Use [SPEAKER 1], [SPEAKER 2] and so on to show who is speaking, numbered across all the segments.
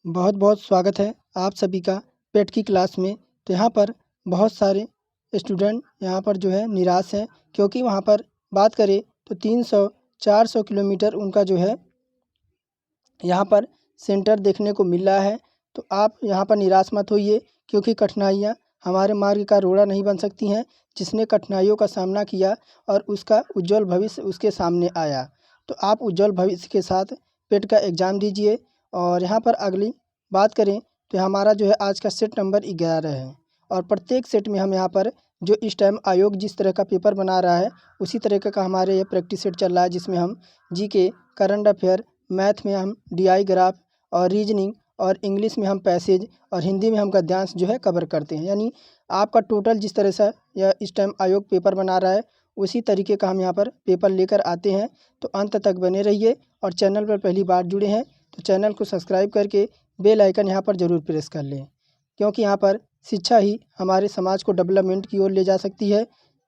[SPEAKER 1] बहुत बहुत स्वागत है आप सभी का पेट की क्लास में। तो यहाँ पर बहुत सारे स्टूडेंट यहाँ पर जो है निराश हैं, क्योंकि वहाँ पर बात करें तो 300-400 किलोमीटर उनका जो है यहाँ पर सेंटर देखने को मिल रहा है। तो आप यहाँ पर निराश मत होइए, क्योंकि कठिनाइयाँ हमारे मार्ग का रोड़ा नहीं बन सकती हैं। जिसने कठिनाइयों का सामना किया और उसका उज्जवल भविष्य उसके सामने आया, तो आप उज्जवल भविष्य के साथ पेट का एग्ज़ाम दीजिए। और यहाँ पर अगली बात करें तो हमारा जो है आज का सेट नंबर 11 है, और प्रत्येक सेट में हम यहाँ पर जो इस टाइम आयोग जिस तरह का पेपर बना रहा है उसी तरीके का हमारे ये प्रैक्टिस सेट चल रहा है, जिसमें हम जीके, करंट अफेयर, मैथ में हम डीआई ग्राफ और रीजनिंग, और इंग्लिश में हम पैसेज, और हिंदी में हम गद्यांश जो है कवर करते हैं। यानी आपका टोटल जिस तरह से यह इस टाइम आयोग पेपर बना रहा है उसी तरीके का हम यहाँ पर पेपर लेकर आते हैं। तो अंत तक बने रहिए, और चैनल पर पहली बार जुड़े हैं तो चैनल को सब्सक्राइब करके बेल आइकन यहाँ पर ज़रूर प्रेस कर लें, क्योंकि यहाँ पर शिक्षा ही हमारे समाज को डेवलपमेंट की ओर ले जा सकती है।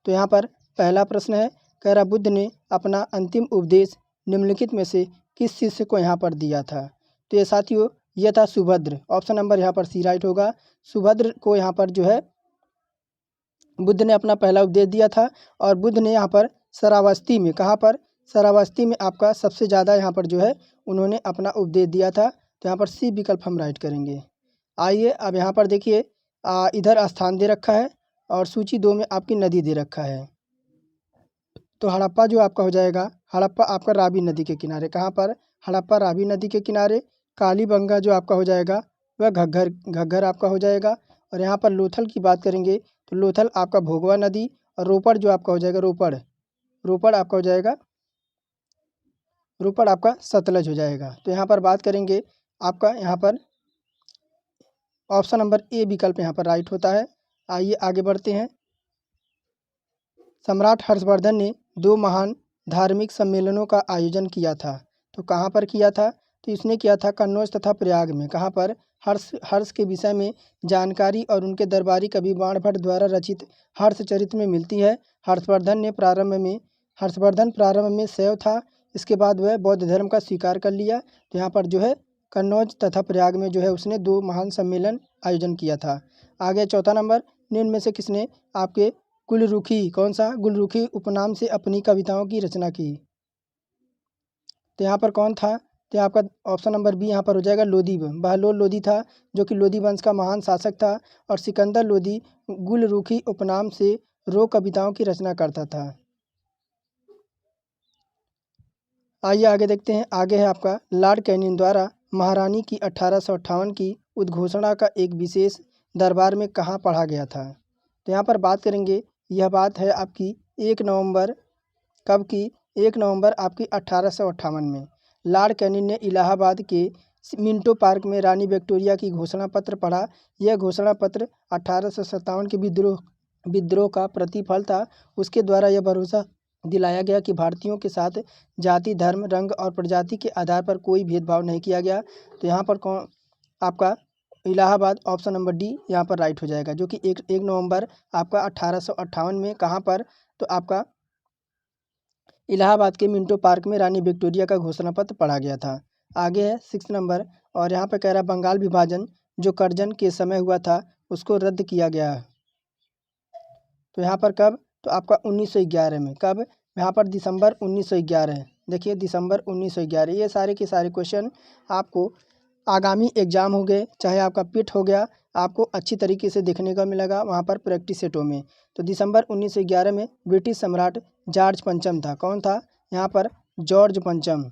[SPEAKER 1] तो यहाँ पर पहला प्रश्न है, कह रहा बुद्ध ने अपना अंतिम उपदेश निम्नलिखित में से किस शिष्य को यहाँ पर दिया था। तो ये साथियों यह था सुभद्र। ऑप्शन नंबर यहाँ पर सी राइट होगा। सुभद्र को यहाँ पर जो है बुद्ध ने अपना पहला उपदेश दिया था, और बुद्ध ने यहाँ पर शरावस्ती में, कहाँ पर, शरावस्ती में आपका सबसे ज़्यादा यहाँ पर जो है उन्होंने अपना उपदेश दिया था। तो यहाँ पर सी विकल्प हम राइट करेंगे। आइए अब यहाँ पर देखिए, इधर स्थान दे रखा है और सूची 2 में आपकी नदी दे रखा है। तो हड़प्पा जो आपका हो जाएगा, हड़प्पा आपका रावी नदी के किनारे, कहाँ पर, हड़प्पा रावी नदी के किनारे। कालीबंगा जो आपका हो जाएगा वह घग्घर घग्घर आपका हो जाएगा। और यहाँ पर लोथल की बात करेंगे तो लोथल आपका भोगवा नदी। और रोपड़ जो आपका हो जाएगा रोपड़, रोपड़ आपका हो जाएगा, रोपड़ आपका सतलज हो जाएगा। तो यहाँ पर बात करेंगे आपका यहाँ पर ऑप्शन नंबर ए विकल्प यहाँ पर राइट होता है। आइए आगे बढ़ते हैं। सम्राट हर्षवर्धन ने 2 महान धार्मिक सम्मेलनों का आयोजन किया था। तो कहाँ पर किया था, तो इसने किया था कन्नौज तथा प्रयाग में। कहाँ पर, हर्ष हर्ष के विषय में जानकारी और उनके दरबारी कवि बाणभट्ट द्वारा रचित हर्षचरित्र में मिलती है। हर्षवर्धन प्रारंभ में शैव था, इसके बाद वह बौद्ध धर्म का स्वीकार कर लिया। तो यहाँ पर जो है कन्नौज तथा प्रयाग में जो है उसने 2 महान सम्मेलन आयोजन किया था। आगे चौथा नंबर, निम्न में से किसने आपके गुलरुखी, कौन सा, गुलरुखी उपनाम से अपनी कविताओं की रचना की। तो यहाँ पर कौन था, तो आपका ऑप्शन नंबर बी यहाँ पर हो जाएगा लोदी। बहलोल लोदी था, जो कि लोदी वंश का महान शासक था। और सिकंदर लोदी गुलरुखी उपनाम से रो कविताओं की रचना करता था। आइए आगे देखते हैं। आगे है आपका लॉर्ड कैनिंग द्वारा महारानी की 1858 की उद्घोषणा का एक विशेष दरबार में कहाँ पढ़ा गया था। तो यहाँ पर बात करेंगे, यह बात है आपकी 1 नवंबर, कब की, 1 नवंबर आपकी 1858 में। लॉर्ड कैनिंग ने इलाहाबाद के मिंटो पार्क में रानी विक्टोरिया की घोषणा पत्र पढ़ा। यह घोषणा पत्र 1857 के विद्रोह का प्रतिफल था। उसके द्वारा यह भरोसा दिलाया गया कि भारतीयों के साथ जाति, धर्म, रंग और प्रजाति के आधार पर कोई भेदभाव नहीं किया गया। तो यहाँ पर कौन आपका इलाहाबाद, ऑप्शन नंबर डी यहाँ पर राइट हो जाएगा, जो कि 1 नवंबर आपका 1858 में कहाँ पर, तो आपका इलाहाबाद के मिंटो पार्क में रानी विक्टोरिया का घोषणा पत्र पढ़ा गया था। आगे है 6 नंबर, और यहाँ पर कह रहा बंगाल विभाजन जो करजन के समय हुआ था उसको रद्द किया गया। तो यहाँ पर कब, तो आपका 1911 में। कब, यहाँ पर दिसंबर 1911। देखिए दिसंबर 1911। ये सारे के सारे क्वेश्चन आपको आगामी एग्जाम हो गए, चाहे आपका पिट हो गया, आपको अच्छी तरीके से देखने का मिलेगा वहाँ पर प्रैक्टिस सेटों में। तो दिसंबर 1911 में ब्रिटिश सम्राट जॉर्ज पंचम था। कौन था यहाँ पर, जॉर्ज पंचम।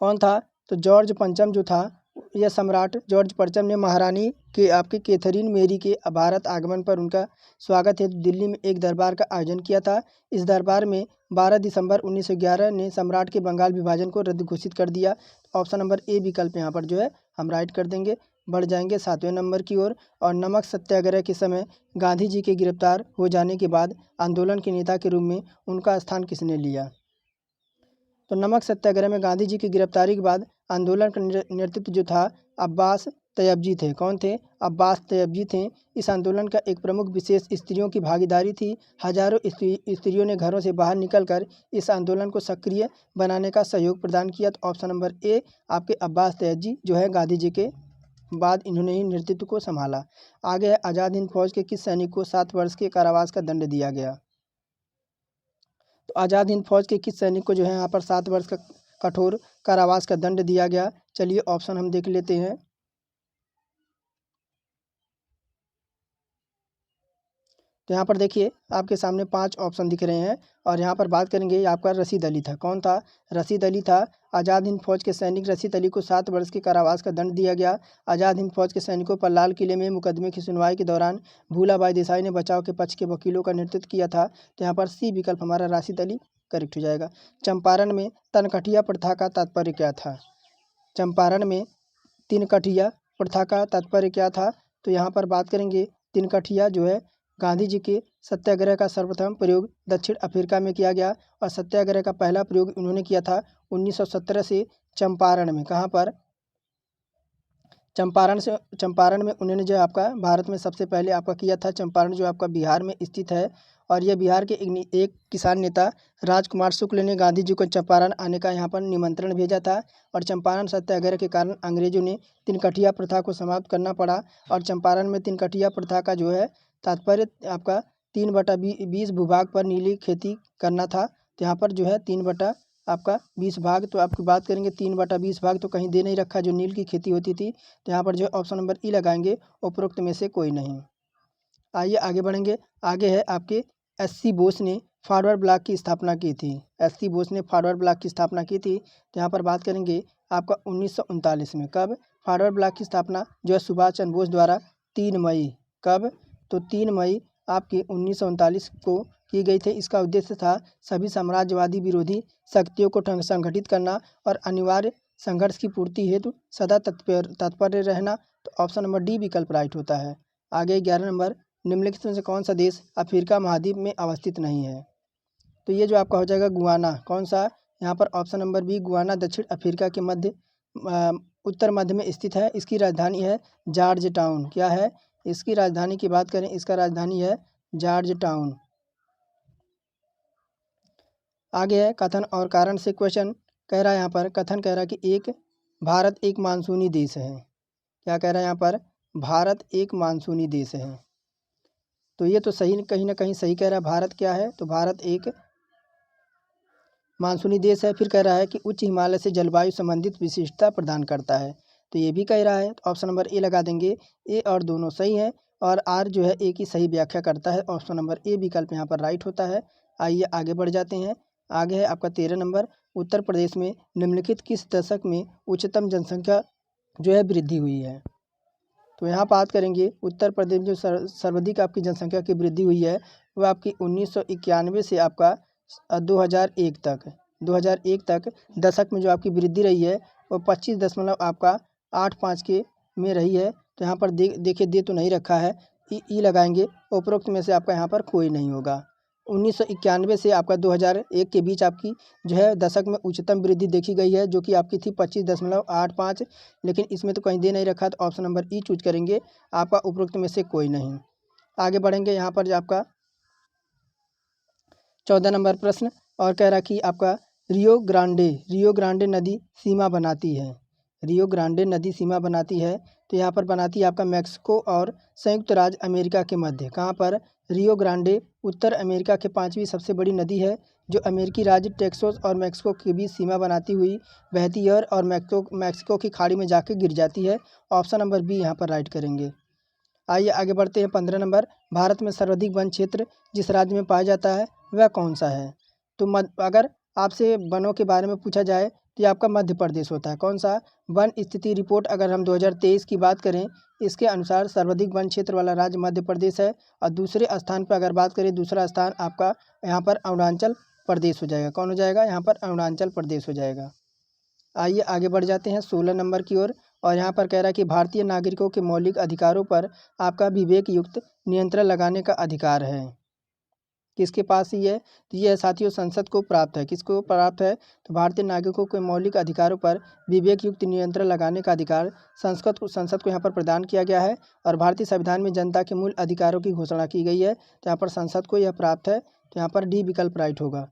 [SPEAKER 1] कौन था, तो जॉर्ज पंचम जो था, यह सम्राट जॉर्ज पंचम ने महारानी के आपके कैथरीन मेरी के भारत आगमन पर उनका स्वागत हेतु दिल्ली में एक दरबार का आयोजन किया था। इस दरबार में 12 दिसंबर 1911 ने सम्राट के बंगाल विभाजन को रद्द घोषित कर दिया। ऑप्शन नंबर ए विकल्प यहाँ पर जो है हम राइट कर देंगे। बढ़ जाएंगे 7वें नंबर की ओर। और नमक सत्याग्रह के समय गांधी जी के गिरफ्तार हो जाने के बाद आंदोलन के नेता के रूप में उनका स्थान किसने लिया। तो नमक सत्याग्रह में गांधी जी की गिरफ्तारी के बाद आंदोलन का नेतृत्व जो था अब्बास तैयबजी थे। कौन थे? अब्बास तैयबजी थे। इस आंदोलन का एक प्रमुख विशेष स्त्रियों की भागीदारी थी। हजारों स्त्रियों ने घरों से बाहर निकलकर इस आंदोलन को सक्रिय बनाने का सहयोग प्रदान किया। तो ऑप्शन नंबर ए आपके अब्बास तैयबजी जो है गांधी जी के बाद इन्होंने ही नेतृत्व को संभाला। आगे है, आज़ाद हिंद फौज के किस सैनिक को 7 वर्ष के कारावास का दंड दिया गया? तो आज़ाद हिंद फौज के किस सैनिक को जो है यहाँ पर 7 वर्ष का कठोर कारावास का दंड दिया गया? चलिए ऑप्शन हम देख लेते हैं। तो यहाँ पर देखिए आपके सामने 5 ऑप्शन दिख रहे हैं और यहाँ पर बात करेंगे आपका रशीद अली था। कौन था? रशीद अली था। आज़ाद हिंद फौज के सैनिक रशीद अली को 7 वर्ष के कारावास का दंड दिया गया। आज़ाद हिंद फौज के सैनिकों पर लाल किले में मुकदमे की सुनवाई के दौरान भूलाबाई देसाई ने बचाव के पक्ष के वकीलों का नेतृत्व किया था। तो यहाँ पर सी विकल्प हमारा राशिद अली करेक्ट हो जाएगा। चंपारण में तनकठिया प्रथा का तात्पर्य क्या था? चंपारण में तिनकठिया प्रथा का तात्पर्य क्या था? तो यहाँ पर बात करेंगे तिनकठिया जो है गांधी जी के सत्याग्रह का सर्वप्रथम प्रयोग दक्षिण अफ्रीका में किया गया और सत्याग्रह का पहला प्रयोग उन्होंने किया था 1917 से चंपारण में। कहाँ पर? चंपारण में उन्होंने जो आपका भारत में सबसे पहले आपका किया था। चंपारण जो आपका बिहार में स्थित है और यह बिहार के एक किसान नेता राजकुमार शुक्ल ने गांधी जी को चंपारण आने का यहाँ पर निमंत्रण भेजा था और चंपारण सत्याग्रह के कारण अंग्रेजों ने तिनकठिया प्रथा को समाप्त करना पड़ा। और चंपारण में तिनकठिया प्रथा का जो है तात्पर्य आपका 3/20 भूभाग पर नीली खेती करना था। तो यहाँ पर जो है 3/20 भाग, तो आपकी बात करेंगे 3/20 भाग तो कहीं दे नहीं रखा जो नील की खेती होती थी। तो यहाँ पर जो ऑप्शन नंबर ई लगाएंगे उपरोक्त में से कोई नहीं। आइए आगे बढ़ेंगे। आगे है आपके एससी बोस ने फॉरवर्ड ब्लॉक की स्थापना की थी। एससी बोस ने फॉरवर्ड ब्लॉक की स्थापना की थी। तो यहाँ पर बात करेंगे आपका 1939 में। कब? फॉरवर्ड ब्लॉक की स्थापना जो है सुभाष चंद्र बोस द्वारा 3 मई। कब? तो 3 मई आपकी 1939 को की गई थी। इसका उद्देश्य था सभी साम्राज्यवादी विरोधी शक्तियों को संगठित करना और अनिवार्य संघर्ष की पूर्ति हेतु सदा तत्पर रहना। तो ऑप्शन नंबर डी विकल्प राइट होता है। आगे 11 नंबर, निम्नलिखित में से कौन सा देश अफ्रीका महाद्वीप में अवस्थित नहीं है? तो ये जो आपका हो जाएगा गुआना। कौन सा? यहाँ पर ऑप्शन नंबर बी गुआना दक्षिण अफ्रीका के उत्तर मध्य में स्थित है। इसकी राजधानी है जॉर्ज टाउन। क्या है इसकी राजधानी की बात करें? इसका राजधानी है जॉर्ज टाउन। आगे है कथन और कारण से क्वेश्चन कह रहा है। यहाँ पर कथन कह रहा है कि भारत एक मानसूनी देश है। क्या कह रहा है यहाँ पर? भारत एक मानसूनी देश है। तो ये तो सही कहीं ना कहीं सही कह रहा है। भारत क्या है? तो भारत एक मानसूनी देश है। फिर कह रहा है कि उच्च हिमालय से जलवायु संबंधित विशिष्टता प्रदान करता है। तो ये भी कह रहा है। तो ऑप्शन नंबर ए लगा देंगे। ए और दोनों सही हैं और आर जो है ए की सही व्याख्या करता है। ऑप्शन नंबर ए विकल्प यहाँ पर राइट होता है। आइए आगे बढ़ जाते हैं। आगे है आपका 13 नंबर, उत्तर प्रदेश में निम्नलिखित किस दशक में उच्चतम जनसंख्या जो है वृद्धि हुई है? तो यहाँ बात करेंगे उत्तर प्रदेश में जो सर्वाधिक आपकी जनसंख्या की वृद्धि हुई है वह आपकी 1991 से आपका 2001 तक दशक में जो आपकी वृद्धि रही है वो 25 आपका 8.5 के में रही है। तो यहाँ पर देखिए दे तो नहीं रखा है, ई लगाएंगे। उपरोक्त में से आपका यहाँ पर कोई नहीं होगा। 1991 से आपका 2001 के बीच आपकी जो है दशक में उच्चतम वृद्धि देखी गई है जो कि आपकी थी 25.85, लेकिन इसमें तो कहीं दे नहीं रखा। तो ऑप्शन नंबर ई चूज करेंगे, आपका उपरोक्त में से कोई नहीं। आगे बढ़ेंगे। यहाँ पर जो आपका 14 नंबर प्रश्न और कह रहा कि आपका रियो ग्रांडे नदी सीमा बनाती है। रियो ग्रांडे नदी सीमा बनाती है तो यहाँ पर बनाती है आपका मैक्सिको और संयुक्त राज्य अमेरिका के मध्य। कहाँ पर? रियो ग्रांडे उत्तर अमेरिका के 5वीं सबसे बड़ी नदी है जो अमेरिकी राज्य टेक्सास और मैक्सिको के बीच सीमा बनाती हुई बहती है और मैक्सिको की खाड़ी में जाकर गिर जाती है। ऑप्शन नंबर बी यहाँ पर राइट करेंगे। आइए आगे बढ़ते हैं। 15 नंबर, भारत में सर्वाधिक वन क्षेत्र जिस राज्य में पाया जाता है वह कौन सा है? तो अगर आपसे वनों के बारे में पूछा जाए तो ये आपका मध्य प्रदेश होता है। कौन सा? वन स्थिति रिपोर्ट अगर हम 2023 की बात करें इसके अनुसार सर्वाधिक वन क्षेत्र वाला राज्य मध्य प्रदेश है और दूसरे स्थान पर अगर बात करें दूसरा स्थान आपका यहाँ पर अरुणाचल प्रदेश हो जाएगा। कौन हो जाएगा? यहाँ पर अरुणाचल प्रदेश हो जाएगा। आइए आगे बढ़ जाते हैं 16 नंबर की ओर और यहाँ पर कह रहा है कि भारतीय नागरिकों के मौलिक अधिकारों पर आपका विवेक युक्त नियंत्रण लगाने का अधिकार है। किसके पास ही है? तो ये है साथियों संसद को प्राप्त है। किसको प्राप्त है? तो भारतीय नागरिकों के मौलिक अधिकारों पर विवेक युक्त नियंत्रण लगाने का अधिकार संसद को यहाँ पर प्रदान किया गया है। और भारतीय संविधान में जनता के मूल अधिकारों की घोषणा की गई है, तो यहाँ पर संसद को यह प्राप्त है। तो यहाँ पर डी विकल्प राइट होगा।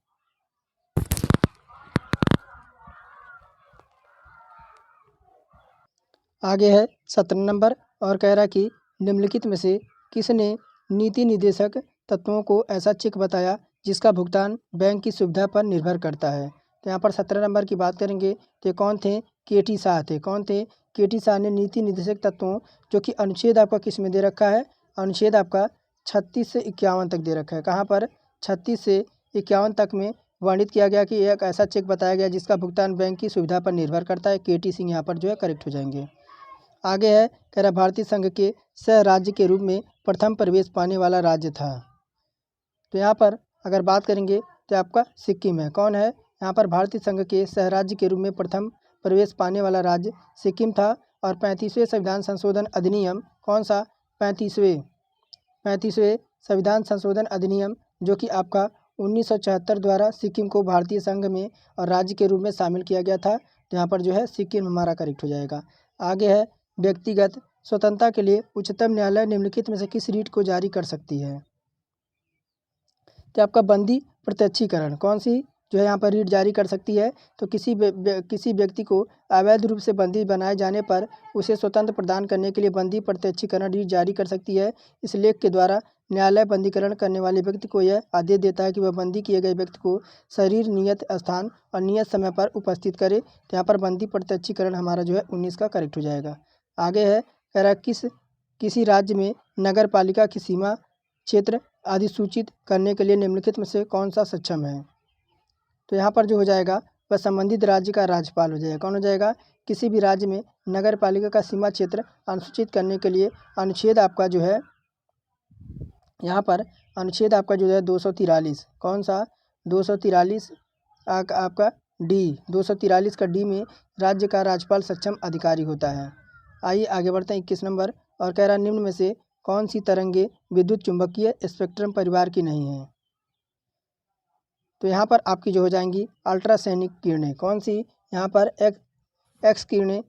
[SPEAKER 1] आगे है 17 नंबर और कह रहा कि निम्नलिखित में से किसने नीति निर्देशक तत्वों को ऐसा चेक बताया जिसका भुगतान बैंक की सुविधा पर निर्भर करता है? तो यहाँ पर 17 नंबर की बात करेंगे तो ये कौन थे? के.टी. शाह थे। कौन थे? के.टी. शाह ने नीति निर्देशक तत्वों, जो कि अनुच्छेद आपका किस में दे रखा है? अनुच्छेद आपका 36 से 51 तक दे रखा है। कहाँ पर? 36 से 51 तक में वर्णित किया गया कि एक ऐसा चेक बताया गया जिसका भुगतान बैंक की सुविधा पर निर्भर करता है। के.टी. सिंह यहाँ पर जो है करेक्ट हो जाएंगे। आगे है कह रहा भारतीय संघ के सह राज्य के रूप में प्रथम प्रवेश पाने वाला राज्य था। तो यहाँ पर अगर बात करेंगे तो आपका सिक्किम है। कौन है? यहाँ पर भारतीय संघ के सह राज्य के रूप में प्रथम प्रवेश पाने वाला राज्य सिक्किम था। और 35वें संविधान संशोधन अधिनियम, कौन सा? 35वें संविधान संशोधन अधिनियम, जो कि आपका 1974 द्वारा सिक्किम को भारतीय संघ में और राज्य के रूप में शामिल किया गया था। तो यहाँ पर जो है सिक्किम हमारा करेक्ट हो जाएगा। आगे है व्यक्तिगत स्वतंत्रता के लिए उच्चतम न्यायालय निम्नलिखित में से किस रीट को जारी कर सकती है? तो आपका बंदी प्रत्यक्षीकरण, कौन सी जो है यहाँ पर रीट जारी कर सकती है? तो किसी व्यक्ति को अवैध रूप से बंदी बनाए जाने पर उसे स्वतंत्र प्रदान करने के लिए बंदी प्रत्यक्षीकरण रीट जारी कर सकती है। इस लेख के द्वारा न्यायालय बंदीकरण करने वाले व्यक्ति को यह आदेश देता है कि वह बंदी किए गए व्यक्ति को शरीर नियत स्थान और नियत समय पर उपस्थित करे। तो यहाँ पर बंदी प्रत्यक्षीकरण हमारा जो है 19 का करेक्ट हो जाएगा। आगे है कह रहा किसी राज्य में नगर पालिका की सीमा क्षेत्र अधिसूचित करने के लिए निम्नलिखित में से कौन सा सक्षम है? तो यहाँ पर जो हो जाएगा वह संबंधित राज्य का राज्यपाल हो जाएगा। कौन हो जाएगा? किसी भी राज्य में नगर पालिका का सीमा क्षेत्र अनुसूचित करने के लिए अनुच्छेद आपका जो है यहाँ पर अनुच्छेद आपका जो है 243, कौन सा? 243 आपका डी, 243 का डी में राज्य का राज्यपाल सक्षम अधिकारी होता है। आइए आगे बढ़ते हैं 21 नंबर और कह रहा निम्न में से कौन सी तरंगे विद्युत चुंबकीय स्पेक्ट्रम परिवार की नहीं है? तो यहाँ पर आपकी जो हो जाएंगी अल्ट्रासैनिक किरणें, कौन सी? यहाँ पर एक्स किरणें,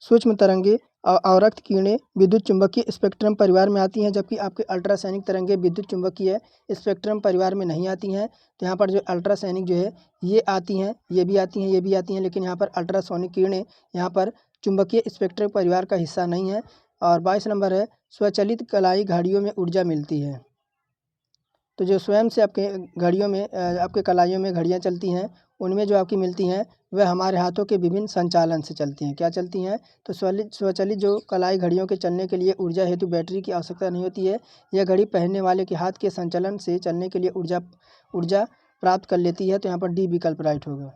[SPEAKER 1] सूक्ष्म तरंगे और अवरक्त किरणें विद्युत चुंबकीय स्पेक्ट्रम परिवार में आती हैं, जबकि आपके अल्ट्रासैनिक तरंगे विद्युत चुंबकीय स्पेक्ट्रम परिवार में नहीं आती हैं। तो यहाँ पर जो अल्ट्रासैनिक जो है ये आती हैं, ये भी आती हैं, ये भी आती हैं, लेकिन यहाँ पर अल्ट्रासोनिक किरणें यहाँ पर चुंबकीय स्पेक्ट्रम परिवार का हिस्सा नहीं है। और 22 नंबर है स्वचालित कलाई घड़ियों में ऊर्जा मिलती है। तो जो स्वयं से आपके घड़ियों में आपके कलाइयों में घड़ियाँ चलती हैं, उनमें जो आपकी मिलती हैं वह हमारे हाथों के विभिन्न संचालन से चलती हैं। क्या चलती हैं? तो स्वचालित जो कलाई घड़ियों के चलने के लिए ऊर्जा हेतु बैटरी की आवश्यकता नहीं होती है। यह घड़ी पहनने वाले के हाथ के संचालन से चलने के लिए ऊर्जा प्राप्त कर लेती है। तो यहाँ पर डी विकल्प राइट होगा।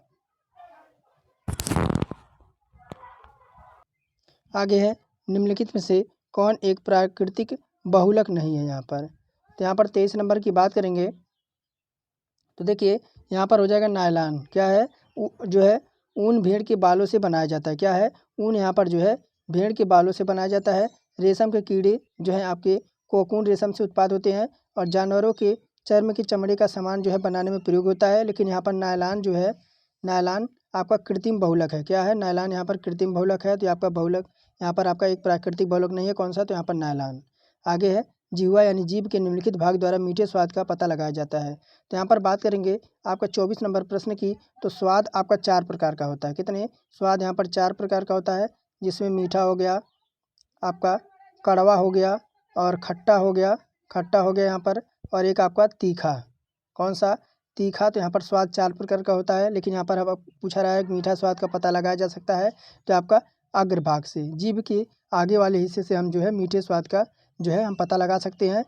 [SPEAKER 1] आगे है निम्नलिखित में से कौन एक प्राकृतिक बहुलक नहीं है? यहाँ पर तो यहाँ पर 23 नंबर की बात करेंगे तो देखिए यहाँ पर हो जाएगा नायलॉन। क्या है? जो है ऊन भेड़ के बालों से बनाया जाता है। क्या है? ऊन यहाँ पर जो है भेड़ के बालों से बनाया जाता है। रेशम के कीड़े जो है आपके कोकून रेशम से उत्पाद होते हैं और जानवरों के चर्म की चमड़े का सामान जो है बनाने में प्रयोग होता है। लेकिन यहाँ पर नायलॉन जो है, नायलॉन आपका कृत्रिम बहुलक है। क्या है? नायलॉन यहाँ पर कृत्रिम बहुलक है। तो आपका बहुलक यहाँ पर आपका एक प्राकृतिक बहुलक नहीं है। कौन सा? तो यहाँ पर नायलॉन। आगे है जिह्वा यानी जीभ के निम्नलिखित भाग द्वारा मीठे स्वाद का पता लगाया जाता है। तो यहाँ पर बात करेंगे आपका 24 नंबर प्रश्न की, तो स्वाद आपका 4 प्रकार का होता है। कितने? स्वाद यहाँ पर 4 प्रकार का होता है, जिसमें मीठा हो गया, आपका कड़वा हो गया और खट्टा हो गया यहाँ पर, और एक आपका तीखा। कौन सा? तीखा। तो यहाँ पर स्वाद 4 प्रकार का होता है, लेकिन यहाँ पर अब पूछा रहा है कि मीठा स्वाद का पता लगाया जा सकता है तो आपका अग्रभाग से, जीभ के आगे वाले हिस्से से हम जो है मीठे स्वाद का जो है हम पता लगा सकते हैं।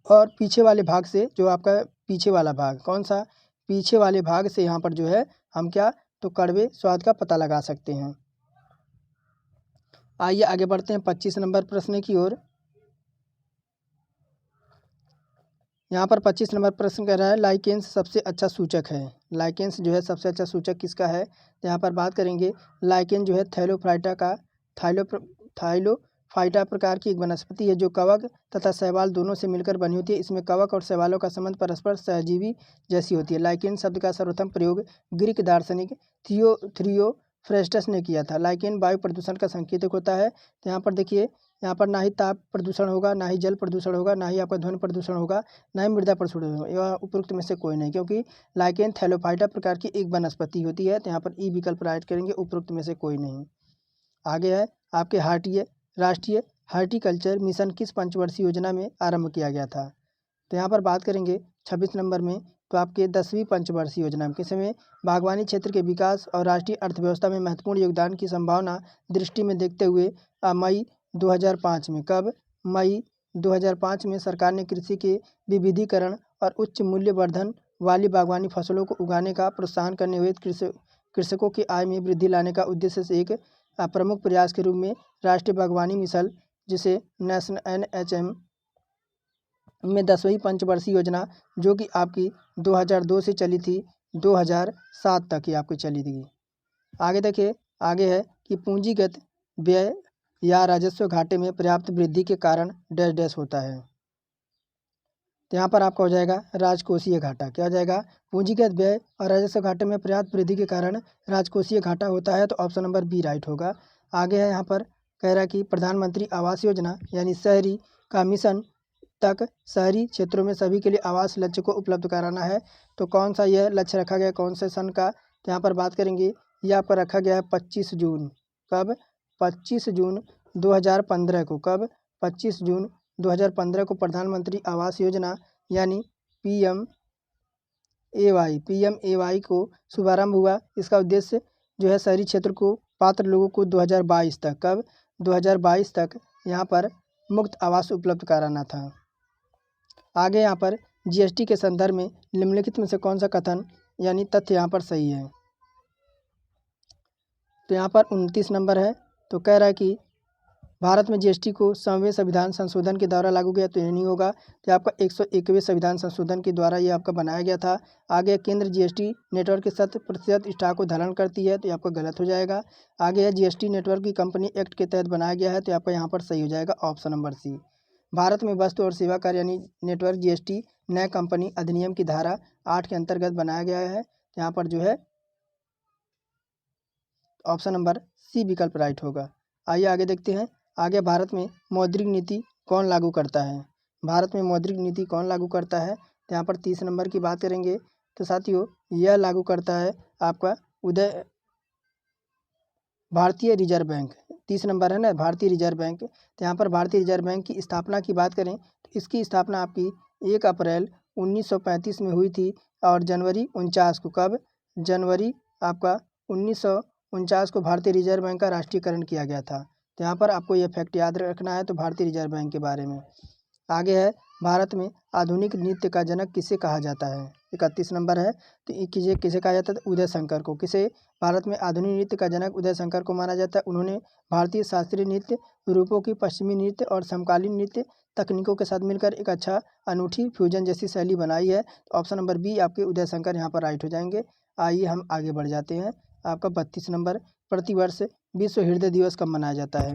[SPEAKER 1] और पीछे वाले भाग से, जो आपका पीछे वाला भाग, कौन सा? पीछे वाले भाग से यहाँ पर जो है हम क्या, तो कड़वे स्वाद का पता लगा सकते हैं। आइए आगे बढ़ते हैं 25 नंबर प्रश्न की ओर। यहाँ पर 25 नंबर प्रश्न कह रहा है लाइकेंस सबसे अच्छा सूचक है। लाइकेंस जो है सबसे अच्छा सूचक किसका है? तो यहाँ पर बात करेंगे लाइकेन जो है थैलोफ्राइटा का फाइटा प्रकार की एक वनस्पति है जो कवक तथा शैवाल दोनों से मिलकर बनी होती है। इसमें कवक और शैवालों का संबंध परस्पर सहजीवी जैसी होती है। लाइकेन शब्द का सर्वप्रथम प्रयोग ग्रीक दार्शनिक थियोफ्रेस्टस ने किया था। लाइकेन वायु प्रदूषण का संकेतक होता है। तो यहाँ पर देखिए, यहाँ पर ना ही ताप प्रदूषण होगा, ना ही जल प्रदूषण होगा, ना ही आपका ध्वनि प्रदूषण होगा, ना ही मृदा प्रदूषण होगा। यह उपरोक्त में से कोई नहीं, क्योंकि लाइकेन थैलोफाइटा प्रकार की एक वनस्पति होती है। तो यहाँ पर ई विकल्प राइट करेंगे, उपरोक्त में से कोई नहीं। आगे है आपके राष्ट्रीय हार्टिकल्चर मिशन किस पंचवर्षीय योजना में आरंभ किया गया था। तो यहाँ पर बात करेंगे 26 नंबर में, तो आपके 10वीं पंचवर्षीय योजना में किसमें बागवानी क्षेत्र के विकास और राष्ट्रीय अर्थव्यवस्था में महत्वपूर्ण योगदान की संभावना दृष्टि में देखते हुए मई 2005 में, कब, मई 2005 में सरकार ने कृषि के विविधीकरण और उच्च मूल्य वर्धन वाली बागवानी फसलों को उगाने का प्रोत्साहन करने हुए कृषकों की आय में वृद्धि लाने का उद्देश्य से एक प्रमुख प्रयास के रूप में राष्ट्रीय बागवानी मिशन, जिसे नेशनल NHM में 10वीं पंचवर्षीय योजना, जो कि आपकी 2002 से चली थी 2007 तक ही आपकी चली थी। आगे देखिए, आगे है कि पूंजीगत व्यय या राजस्व घाटे में पर्याप्त वृद्धि के कारण डैश डैश होता है। तो यहाँ पर आपका हो जाएगा राजकोषीय घाटा। क्या हो जाएगा, पूंजीगत व्यय और राजस्व घाटे में पर्याप्त वृद्धि के कारण राजकोषीय घाटा होता है। तो ऑप्शन नंबर बी राइट होगा। आगे है यहाँ पर कह रहा है कि प्रधानमंत्री आवास योजना यानी शहरी का मिशन तक शहरी क्षेत्रों में सभी के लिए आवास लक्ष्य को उपलब्ध कराना है। तो कौन सा यह लक्ष्य रखा गया, कौन से सन का। तो यहाँ पर बात करेंगे, यह आपका रखा गया है 25 जून। कब, 25 जून 2015 को। कब, 25 जून 2015 को प्रधानमंत्री आवास योजना यानी PMAY को शुभारंभ हुआ। इसका उद्देश्य जो है शहरी क्षेत्र को पात्र लोगों को 2022 तक, कब, 2022 तक यहाँ पर मुफ्त आवास उपलब्ध कराना था। आगे यहाँ पर GST के संदर्भ में निम्नलिखित में से कौन सा कथन यानी तथ्य यहाँ पर सही है। तो यहाँ पर 29 नंबर है। तो कह रहा है कि भारत में GST को 100वें संविधान संशोधन के द्वारा लागू किया, तो ये नहीं होगा। तो आपका 101वें संविधान संशोधन के द्वारा ये आपका बनाया गया था। आगे केंद्र GST नेटवर्क के 100% स्टॉक को धारण करती है, तो ये आपका गलत हो जाएगा। आगे है GST नेटवर्क की कंपनी एक्ट के तहत बनाया गया है, तो आपका यहाँ पर सही हो जाएगा ऑप्शन नंबर सी। भारत में वस्तु और सेवा कर यानी नेटवर्क GST नए कंपनी अधिनियम की धारा 8 के अंतर्गत बनाया गया है। यहाँ पर जो है ऑप्शन नंबर सी विकल्प राइट होगा। आइए आगे देखते हैं। आगे भारत में मौद्रिक नीति कौन लागू करता है। भारत में मौद्रिक नीति कौन लागू करता है। तो यहाँ पर 30 नंबर की बात करेंगे। तो साथियों, यह लागू करता है आपका भारतीय रिजर्व बैंक। 30 नंबर है ना, भारतीय रिजर्व बैंक। तो यहाँ पर भारतीय रिजर्व बैंक की स्थापना की बात करें तो इसकी स्थापना आपकी 1 अप्रैल 1935 में हुई थी और जनवरी 49 को, कब, जनवरी आपका 1949 को भारतीय रिजर्व बैंक का राष्ट्रीयकरण किया गया था। तो यहाँ पर आपको यह फैक्ट याद रखना है तो भारतीय रिजर्व बैंक के बारे में। आगे है भारत में आधुनिक नृत्य का जनक किसे कहा जाता है। 31 नंबर है। तो किसे कहा जाता है, उदय शंकर को। किसे, भारत में आधुनिक नृत्य का जनक उदय शंकर को माना जाता है। उन्होंने भारतीय शास्त्रीय नृत्य रूपों की पश्चिमी नृत्य और समकालीन नृत्य तकनीकों के साथ मिलकर एक अच्छा अनूठी फ्यूजन जैसी शैली बनाई है। तो ऑप्शन नंबर बी आपके उदय शंकर यहाँ पर राइट हो जाएंगे। आइए हम आगे बढ़ जाते हैं। आपका 32 नंबर, प्रतिवर्ष विश्व हृदय दिवस कब मनाया जाता है।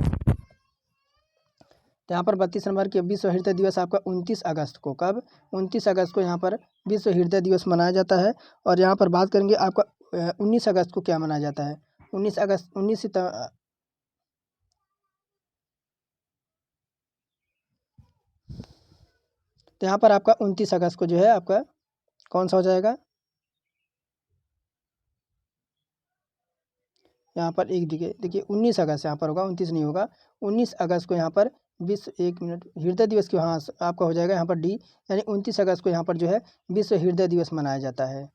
[SPEAKER 1] तो यहाँ पर 32 नंबर के विश्व हृदय दिवस आपका 29 अगस्त को, कब, 29 अगस्त को यहाँ पर विश्व हृदय दिवस मनाया जाता है। और यहाँ पर बात करेंगे आपका 19 अगस्त को क्या मनाया जाता है। 19 अगस्त 19 सितंबर तो यहाँ पर आपका 29 अगस्त को जो है आपका कौन सा हो जाएगा, यहाँ पर एक देखिए 19 अगस्त यहाँ पर होगा, 29 नहीं होगा। 19 अगस्त को यहाँ पर विश्व, 1 मिनट, हृदय दिवस की, हाँ आपका हो जाएगा यहाँ पर डी, यानी 29 अगस्त को यहाँ पर जो है विश्व हृदय दिवस मनाया जाता है।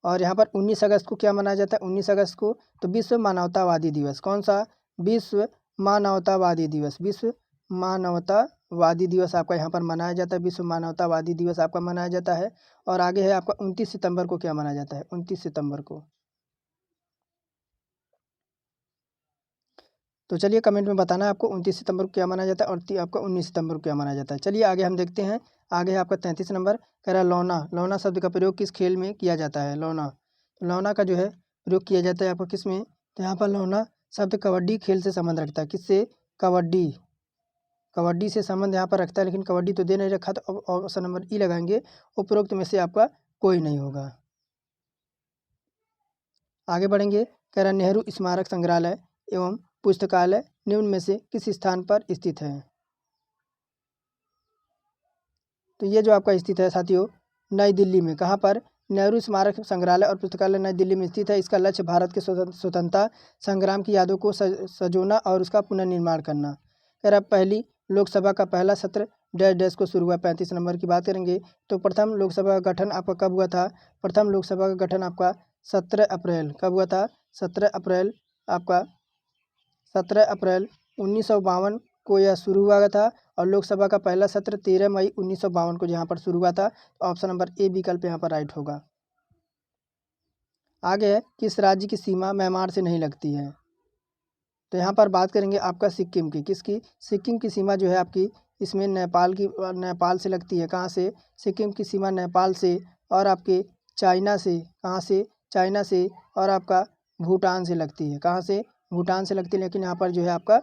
[SPEAKER 1] और यहाँ पर 19 अगस्त को क्या मनाया जाता है, 19 अगस्त को तो विश्व मानवतावादी दिवस। कौन सा, विश्व मानवतावादी दिवस। विश्व मानवतावादी दिवस आपका यहाँ पर मनाया जाता है, विश्व मानवतावादी दिवस आपका मनाया जाता है। और आगे है आपका 29 सितंबर को क्या मनाया जाता है, 29 सितंबर को। तो चलिए कमेंट में बताना है आपको 29 सितंबर को क्या मनाया जाता है और आपका 19 सितंबर को क्या मनाया जाता है। चलिए आगे हम देखते हैं। आगे है आपका 33 नंबर, कह रहा है लौना। लौना शब्द का प्रयोग किस खेल में किया जाता है। लौना, लौना का जो है प्रयोग किया जाता है आपको किस में। तो यहाँ पर लौना शब्द कबड्डी खेल से संबंध रखता है। किससे, कबड्डी, कबड्डी से संबंध यहाँ पर रखता है, लेकिन कबड्डी तो दे नहीं रखा, तो अब ऑप्शन नंबर ई लगाएंगे। उपरोक्त में से आपका कोई नहीं होगा। आगे बढ़ेंगे। कह रहा नेहरू स्मारक संग्रहालय एवं पुस्तकालय निम्न में से किस स्थान पर स्थित है? तो ये जो आपका स्थित है साथियों नई दिल्ली में। कहाँ पर? नेहरू स्मारक संग्रहालय और पुस्तकालय नई दिल्ली में स्थित है। इसका लक्ष्य भारत के स्वतंत्रता संग्राम की यादों को सजोना और उसका पुनर्निर्माण करना। कह रहा पहली लोकसभा का पहला सत्र डैश डैश को शुरू हुआ। 35 नंबर की बात करेंगे तो प्रथम लोकसभा का गठन आपका कब हुआ था? प्रथम लोकसभा का गठन आपका 17 अप्रैल कब हुआ था? 17 अप्रैल आपका 17 अप्रैल 1952 को यह शुरू हुआ था। और लोकसभा का पहला सत्र 13 मई 1952 को यहाँ पर शुरू हुआ था। तो ऑप्शन नंबर ए विकल्प यहाँ पर राइट होगा। आगे है किस राज्य की सीमा म्यांमार से नहीं लगती है? तो यहाँ पर बात करेंगे आपका सिक्किम की। किसकी? सिक्किम की सीमा जो है आपकी इसमें नेपाल से लगती है। कहाँ से? सिक्किम की सीमा नेपाल से और आपके चाइना से। कहाँ से? चाइना से और आपका भूटान से लगती है। कहाँ से? भूटान से लगती है। लेकिन यहाँ पर जो है आपका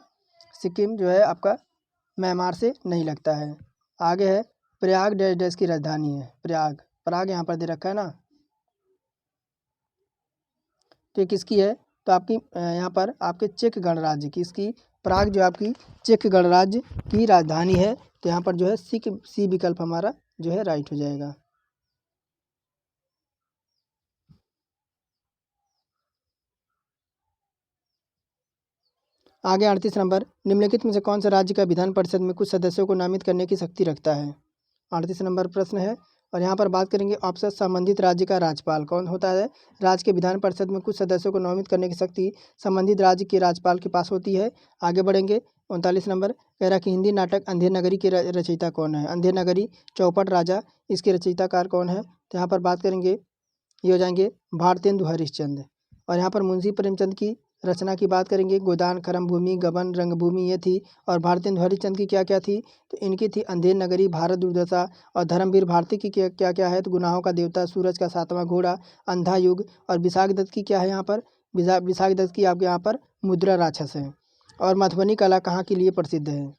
[SPEAKER 1] सिक्किम जो है आपका म्यांमार से नहीं लगता है। आगे है प्रयाग डैश डैश की राजधानी है। प्रयाग यहाँ पर दे रखा है ना। तो ये किसकी है? तो आपकी यहाँ पर आपके चेक गणराज्य की। इसकी प्राग जो आपकी चेक गणराज्य की राजधानी है। तो यहाँ पर जो है सी विकल्प हमारा जो है राइट हो जाएगा। आगे 38 नंबर निम्नलिखित में से कौन सा राज्य का विधान परिषद में कुछ सदस्यों को नामित करने की शक्ति रखता है? 38 नंबर प्रश्न है। और यहाँ पर बात करेंगे ऑप्शन संबंधित राज्य का राज्यपाल कौन होता है? राज्य के विधान परिषद में कुछ सदस्यों को नामित करने की शक्ति संबंधित राज्य के राज्यपाल के पास होती है। आगे बढ़ेंगे। 39 नंबर कह रहा कि हिंदी नाटक अंधेर नगरी के रचयिता कौन है? अंधेर नगरी चौपट राजा इसके रचयिताकार कौन है? तो यहाँ पर बात करेंगे ये हो जाएंगे भारतेंदु हरिश्चंद्र। और यहाँ पर मुंशी प्रेमचंद की रचना की बात करेंगे गोदान खरम भूमि गबन रंगभूमि ये थी। और भारतेंदु हरिश्चंद्र की क्या क्या थी? तो इनकी थी अंधेर नगरी, भारत दुर्दशा। और धर्मवीर भारती की क्या क्या है? तो गुनाहों का देवता, सूरज का सातवां घोड़ा, अंधा युग। और विशाख दत्त की क्या है यहाँ पर? विशाख दत्त की आपके यहाँ पर मुद्रा राक्षस है। और मधुबनी कला कहाँ के लिए प्रसिद्ध है?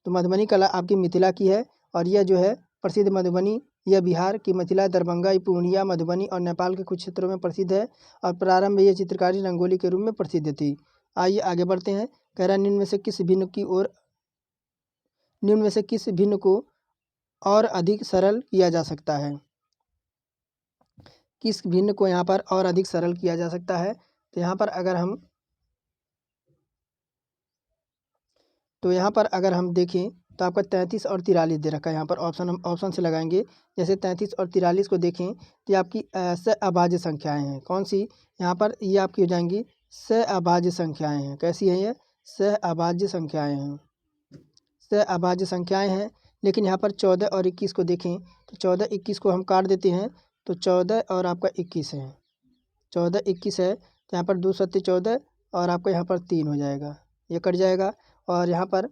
[SPEAKER 1] तो मधुबनी कला आपकी मिथिला की है। और यह जो है प्रसिद्ध मधुबनी यह बिहार की मिथिला, दरभंगा, पूर्णिया, मधुबनी और नेपाल के कुछ क्षेत्रों में प्रसिद्ध है। और प्रारंभ में ये चित्रकारी रंगोली के रूप में प्रसिद्ध थी। आइए आगे बढ़ते हैं। कह रहा निम्न में से किस भिन्न को और अधिक सरल किया जा सकता है? किस भिन्न को यहाँ पर और अधिक सरल किया जा सकता है? तो यहाँ पर अगर हम देखें तो आपका 33 और 43 दे रखा है। यहाँ पर ऑप्शन से लगाएंगे। जैसे 33 और 43 को देखें तो ये आपकी सहअभाज्य संख्याएं हैं। कौन सी? यहाँ पर ये आपकी हो जाएंगी सहअभाज्य संख्याएं हैं। कैसी हैं ये? सहअभाज्य संख्याएं हैं। सहअभाज्य संख्याएं हैं। लेकिन यहाँ पर 14 और 21 को देखें तो 14 21 को हम काट देते हैं। तो 14 और आपका 21 है। 14 21 है तो यहाँ पर 2 सत्ते 14 और आपका यहाँ पर 3 हो जाएगा, ये कट जाएगा। और यहाँ पर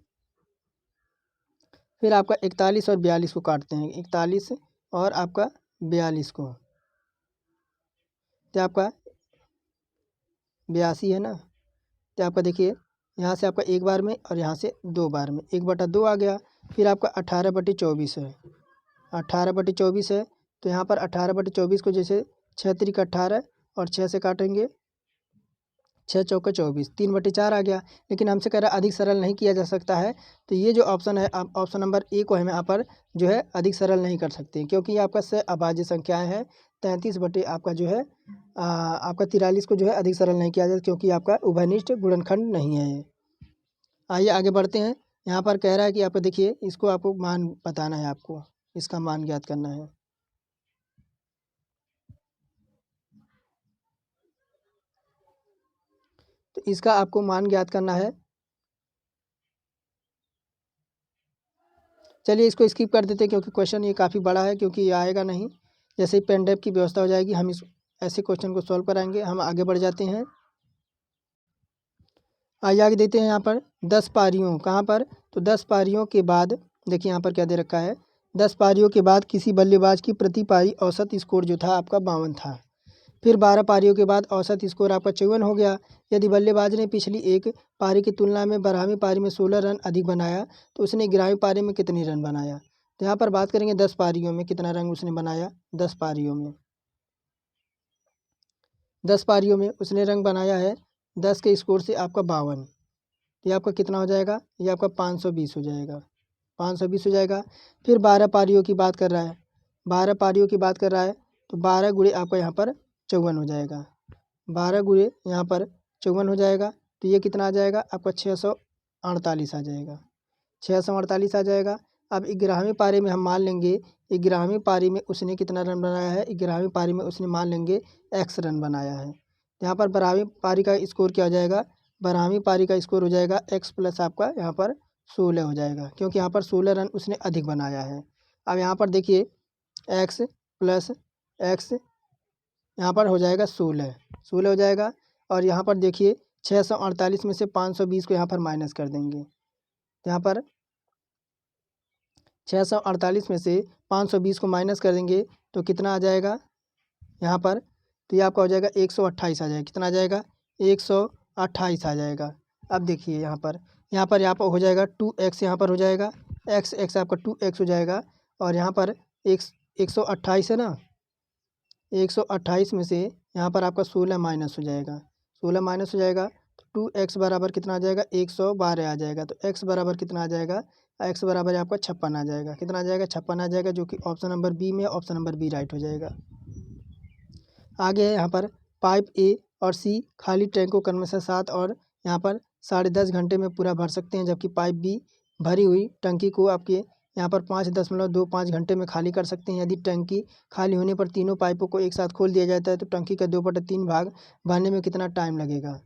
[SPEAKER 1] फिर आपका 41 और 42 को काटते हैं। 41 और आपका 42 को तो आपका 82 है ना। तो आपका देखिए यहाँ से आपका एक बार में और यहाँ से 2 बार में 1/2 आ गया। फिर आपका 18/24 है। 18/24 है तो यहाँ पर 18/24 को जैसे 6 त्रिक 18 और 6 से काटेंगे 6 चौके 24, 3/4 आ गया। लेकिन हमसे कह रहा है अधिक सरल नहीं किया जा सकता है। तो ये जो ऑप्शन है आप ऑप्शन नंबर ए को हम यहाँ पर जो है अधिक सरल नहीं कर सकते, क्योंकि ये आपका सहअभाज्य संख्याएं हैं। 33 बटे आपका जो है आपका 43 को जो है अधिक सरल नहीं किया जाता, क्योंकि आपका उभयनिष्ठ गुणनखंड नहीं है ये। आइए आगे बढ़ते हैं। यहाँ पर कह रहा है कि आपको देखिए इसको आपको मान बताना है, आपको इसका मान ज्ञात करना है। तो इसका आपको मान ज्ञात करना है। चलिए इसको स्किप कर देते हैं, क्योंकि क्वेश्चन ये काफ़ी बड़ा है, क्योंकि ये आएगा नहीं। जैसे ही पेन ड्राइव की व्यवस्था हो जाएगी हम इस ऐसे क्वेश्चन को सॉल्व कराएंगे। हम आगे बढ़ जाते हैं। आइए आगे देते हैं यहाँ पर 10 पारियों। कहाँ पर? तो 10 पारियों के बाद देखिए यहाँ पर क्या दे रखा है। 10 पारियों के बाद किसी बल्लेबाज की प्रति पारी औसत स्कोर जो था आपका 52 था। फिर 12 पारियों के बाद औसत स्कोर आपका 54 हो गया। यदि बल्लेबाज ने पिछली एक पारी की तुलना में 12वीं पारी में 16 रन अधिक बनाया तो उसने 11वीं पारी में कितने रन बनाया। तो यहाँ पर बात करेंगे 10 पारियों में कितना रन उसने बनाया। 10 पारियों में 10 पारियों में उसने रन बनाया है 10 के स्कोर से आपका 52। ये आपका कितना हो जाएगा, ये आपका 520 हो जाएगा, 520 हो जाएगा। फिर 12 पारियों की बात कर रहा है, 12 पारियों की बात कर रहा है तो 12 गुणे आपका यहाँ पर 54 हो जाएगा, 12 गुणे यहाँ पर 54 हो जाएगा। तो ये कितना आ जाएगा आपका 648 आ जाएगा, 648 आ जाएगा। अब 11वीं पारी में हम मान लेंगे 11वीं पारी में उसने कितना रन बनाया है, 11वीं पारी में उसने मान लेंगे x रन बनाया है। यहाँ पर 12वीं पारी का स्कोर क्या हो जाएगा, 12वीं पारी का स्कोर हो जाएगा x प्लस आपका यहाँ पर 16 हो जाएगा, क्योंकि यहाँ पर 16 रन उसने अधिक बनाया है। अब यहाँ पर देखिए x प्लस x यहाँ पर हो जाएगा 16 हो जाएगा। और यहाँ पर देखिए 648 में से 520 को यहाँ पर माइनस कर देंगे। यहाँ पर 648 में से 520 को माइनस कर देंगे तो कितना आ जाएगा यहाँ पर, तो ये आपका हो जाएगा 128 आ जाएगा। कितना आ जाएगा, 128 आ जाएगा। अब देखिए यहाँ पर हो जाएगा 2x, यहाँ पर हो जाएगा x आपका 2x हो जाएगा। और यहाँ पर 128 है ना, 128 में से यहाँ पर आपका 16 माइनस हो जाएगा, 16 माइनस हो जाएगा तो 2x बराबर कितना आ जाएगा, 112 आ जाएगा। तो x बराबर कितना आ जाएगा, x बराबर आपका 56 आ जाएगा। कितना आ जाएगा, 56 आ जाएगा, जो कि ऑप्शन नंबर बी में, ऑप्शन नंबर बी राइट हो जाएगा। आगे है यहाँ पर पाइप ए और सी खाली टैंक को क्रमशः 7 और यहाँ पर 10.5 घंटे में पूरा भर सकते हैं, जबकि पाइप बी भरी हुई टंकी को आपके यहाँ पर 5.25 घंटे में खाली कर सकते हैं। यदि टंकी खाली होने पर तीनों पाइपों को एक साथ खोल दिया जाता है तो टंकी का 2/3 भाग भरने में कितना टाइम लगेगा।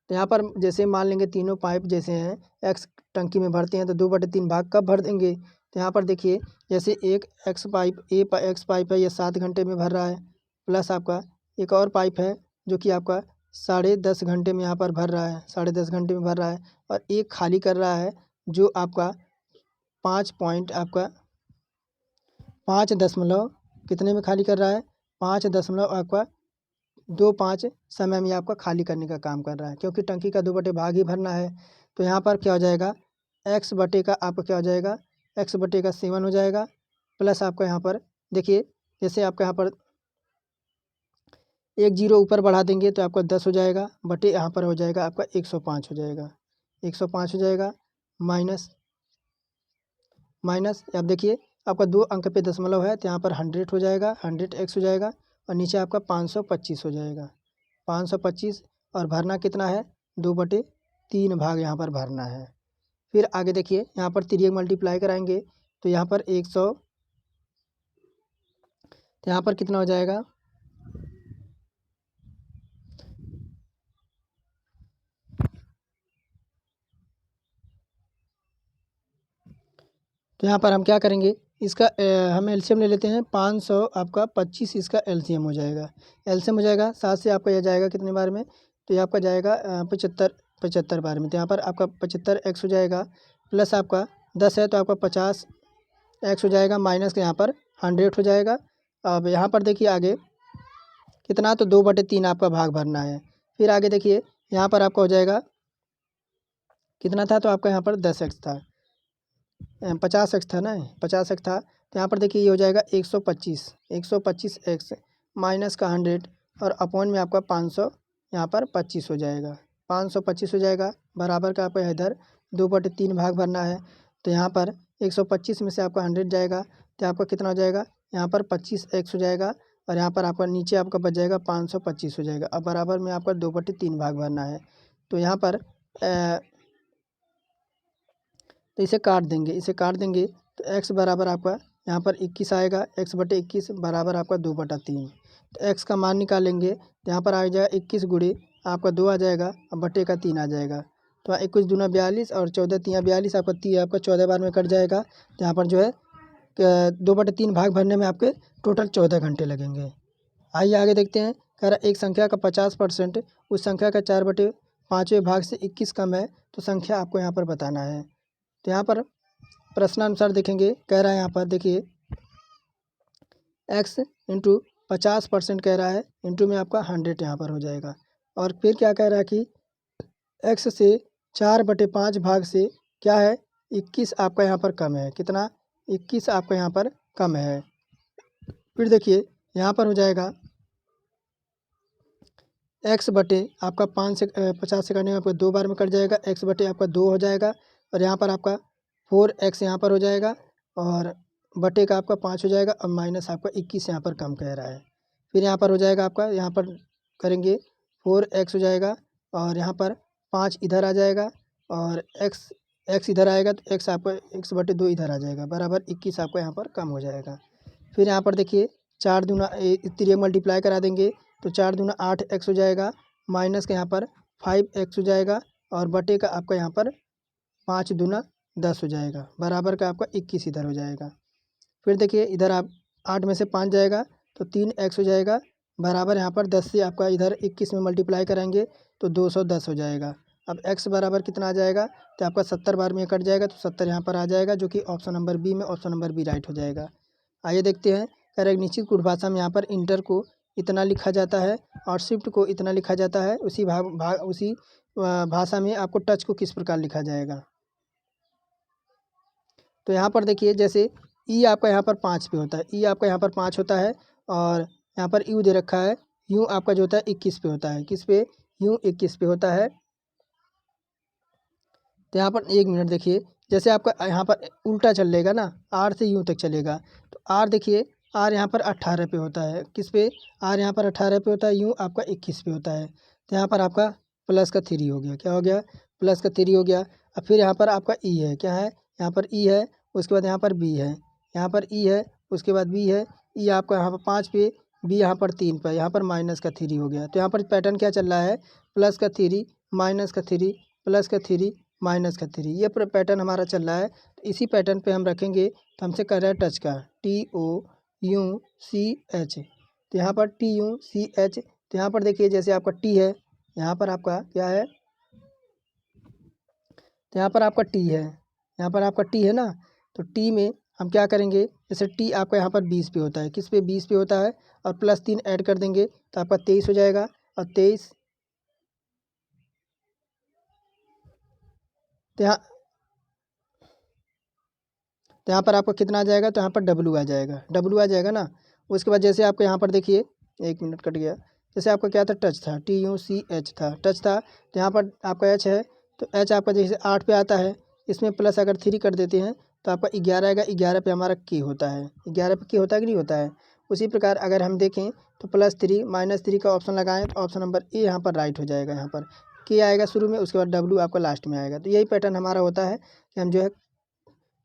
[SPEAKER 1] तो यहाँ पर जैसे मान लेंगे तीनों पाइप जैसे हैं एक्स टंकी में भरते हैं तो 2/3 भाग कब भर देंगे। तो यहाँ पर देखिए जैसे एक एक्स पाइप है, ये 7 घंटे में भर रहा है, प्लस आपका एक और पाइप है जो कि आपका 10.5 घंटे में यहाँ पर भर रहा है, 10.5 घंटे में भर रहा है। और एक खाली कर रहा है जो आपका 5 पॉइंट आपका 5 दशमलव कितने में खाली कर रहा है, 5 दशमलव आपका 25 समय में आपका खाली करने का काम कर रहा है, क्योंकि टंकी का 2/2 भाग ही भरना है। तो यहाँ पर क्या हो जाएगा, x बटे का आपका क्या हो जाएगा, x बटे का 7 हो जाएगा, प्लस आपका यहाँ पर देखिए जैसे आपका यहाँ पर एक जीरो ऊपर बढ़ा देंगे तो आपका 10 हो जाएगा, बटे यहाँ पर हो जाएगा आपका 105 हो जाएगा, 105 हो जाएगा। माइनस अब देखिए आपका 2 अंक पे दशमलव है तो यहाँ पर 100 हो जाएगा, 100x हो जाएगा। और नीचे आपका 525 हो जाएगा, 525। और भरना कितना है, 2/3 भाग यहाँ पर भरना है। फिर आगे देखिए यहाँ पर 3 मल्टीप्लाई कराएंगे तो यहाँ पर 100, तो यहाँ पर कितना हो जाएगा, तो यहाँ पर हम क्या करेंगे, इसका हम एलसीएम ले लेते हैं। 500 आपका 25 इसका एलसीएम हो जाएगा, एलसीएम हो जाएगा 7 से आपका यह जाएगा कितने बार में, तो ये आपका जाएगा 75 बार में। तो यहाँ पर आपका 75x हो जाएगा, प्लस आपका 10 है तो आपका 50x हो जाएगा, माइनस के यहाँ पर 100 हो जाएगा। अब यहाँ पर देखिए आगे कितना, तो 2/3 आपका भाग भरना है। फिर आगे देखिए यहाँ पर आपका हो जाएगा कितना था, तो आपका यहाँ पर 10x था, 50x था ना, 50x था। तो यहाँ पर देखिए ये हो जाएगा 125x माइनस का 100 और अपॉन में आपका 500 यहाँ पर 25 हो जाएगा, 525 हो जाएगा। बराबर का आपका इधर 2/3 भाग भरना है। तो यहाँ पर 125 में से आपका 100 जाएगा तो आपका कितना हो जाएगा, यहाँ पर 25x हो जाएगा। और यहाँ पर आपका नीचे आपका बच जाएगा 525 हो जाएगा। अब बराबर में आपका 2/3 भाग भरना है। तो यहाँ पर तो इसे काट देंगे तो x बराबर आपका यहाँ पर 21 आएगा, x/21 बराबर आपका 2/3। तो x का मान निकालेंगे तो यहाँ पर आ जाएगा 21 गुणे आपका 2 आ जाएगा, अब बटे का 3 आ जाएगा। तो 21 दूना 42 और 14 तियाँ 42, आपका 14 बार में कट जाएगा। तो यहाँ पर जो है 2/3 भाग भरने में आपके टोटल 14 घंटे लगेंगे। आइए आगे देखते हैं। कह रहा एक संख्या का 50% उस संख्या का 4/5वें भाग से 21 कम है तो संख्या आपको यहाँ पर बताना है। तो यहाँ पर प्रश्नानुसार देखेंगे, कह रहा है यहाँ पर देखिए x इंटू 50% कह रहा है, इंटू में आपका 100 यहाँ पर हो जाएगा। और फिर क्या कह रहा है कि x से 4/5 भाग से क्या है 21 आपका यहाँ पर कम है। कितना? 21 आपका यहाँ पर कम है। फिर देखिए यहाँ पर हो जाएगा x बटे आपका 5 से 50 से करने में आपको 2 बार में कट जाएगा, x बटे आपका 2 हो जाएगा और यहाँ पर आपका 4x यहाँ पर हो जाएगा और बटे का आपका 5 हो जाएगा और माइनस आपका 21 यहाँ पर कम कह रहा है। फिर यहाँ पर हो जाएगा आपका, यहाँ पर करेंगे 4x हो जाएगा और यहाँ पर 5 इधर आ जाएगा और x इधर आएगा तो x आपका x बटे 2 इधर आ जाएगा, बराबर 21 आपका यहाँ पर कम हो जाएगा। फिर यहाँ पर देखिए 4 दूना तिरिया मल्टीप्लाई करा देंगे तो 4 दूना 8x हो जाएगा, माइनस का यहाँ पर 5x हो जाएगा और बटे का आपका यहाँ पर 5 दूना 10 हो जाएगा, बराबर का आपका 21 इधर हो जाएगा। फिर देखिए इधर आप 8 में से 5 जाएगा तो 3x हो जाएगा, बराबर यहाँ पर 10 से आपका इधर 21 में मल्टीप्लाई करेंगे तो 210 हो जाएगा। अब x बराबर कितना आ जाएगा तो आपका 70 बार में कट जाएगा तो 70 यहाँ पर आ जाएगा, जो कि ऑप्शन नंबर बी में, ऑप्शन नंबर बी राइट हो जाएगा। आइए देखते हैं, कह रहे निश्चित कूट भाषा में यहाँ पर इंटर को इतना लिखा जाता है और शिफ्ट को इतना लिखा जाता है। उसी भाषा में आपको टच को किस प्रकार लिखा जाएगा। तो यहाँ पर देखिए जैसे ई आपका यहाँ पर 5 पे होता है, ई आपका यहाँ पर 5 होता है और यहाँ पर यू दे रखा है, यू आपका जो होता है 21 पे होता है। किस पे? यू 21 पे होता है। तो यहाँ पर 1 मिनट देखिए, जैसे आपका यहाँ पर उल्टा चलेगा ना, आर से यू तक चलेगा तो आर देखिए, आर यहाँ पर 18 पे होता है। किस पे? आर यहाँ पर 18 पे होता है, यू आपका 21 पे होता है। तो यहाँ पर आपका प्लस का 3 हो गया। क्या हो गया? प्लस का 3 हो गया। अब फिर यहाँ पर आपका ई है, क्या है? यहाँ पर ई है, उसके बाद यहाँ पर बी है, यहाँ पर ई है, उसके बाद बी है, ई आपका यहाँ पर 5 पे, बी यहाँ पर 3 पे, यहाँ पर माइनस का 3 हो गया। तो यहाँ पर पैटर्न क्या चल रहा है? प्लस का 3, माइनस का 3, प्लस का 3, माइनस का 3, ये पूरा पैटर्न हमारा चल रहा है। तो इसी पैटर्न पे हम रखेंगे। तो हमसे कर रहा है टच का, TOUCH। तो यहाँ पर TUCH, तो यहाँ पर देखिए जैसे आपका टी है, यहाँ पर आपका क्या है, तो यहाँ पर आपका टी है, यहाँ पर आपका टी है ना, तो टी में हम क्या करेंगे, जैसे टी आपका यहाँ पर 20 पे होता है। किस पे? 20 पे होता है और प्लस 3 ऐड कर देंगे तो आपका 23 हो जाएगा और 23 तो यहाँ पर आपका कितना आ जाएगा, तो यहाँ पर डब्लू आ जाएगा, डब्लू आ जाएगा ना। उसके बाद जैसे आपको यहाँ पर देखिए 1 मिनट कट गया, जैसे आपका क्या था, टच था, TUCH था, टच था। तो यहाँ पर आपका एच है, तो एच आपका जैसे 8 पे आता है, इसमें प्लस अगर 3 कर देते हैं तो आपका 11 आएगा, 11 पे हमारा के होता है, 11 पे के होता है कि नहीं होता है। उसी प्रकार अगर हम देखें तो +3 -3 का ऑप्शन लगाएं तो ऑप्शन नंबर ए यहाँ पर राइट हो जाएगा। यहाँ पर के आएगा शुरू में, उसके बाद डब्लू आपका लास्ट में आएगा। तो यही पैटर्न हमारा होता है कि हम जो है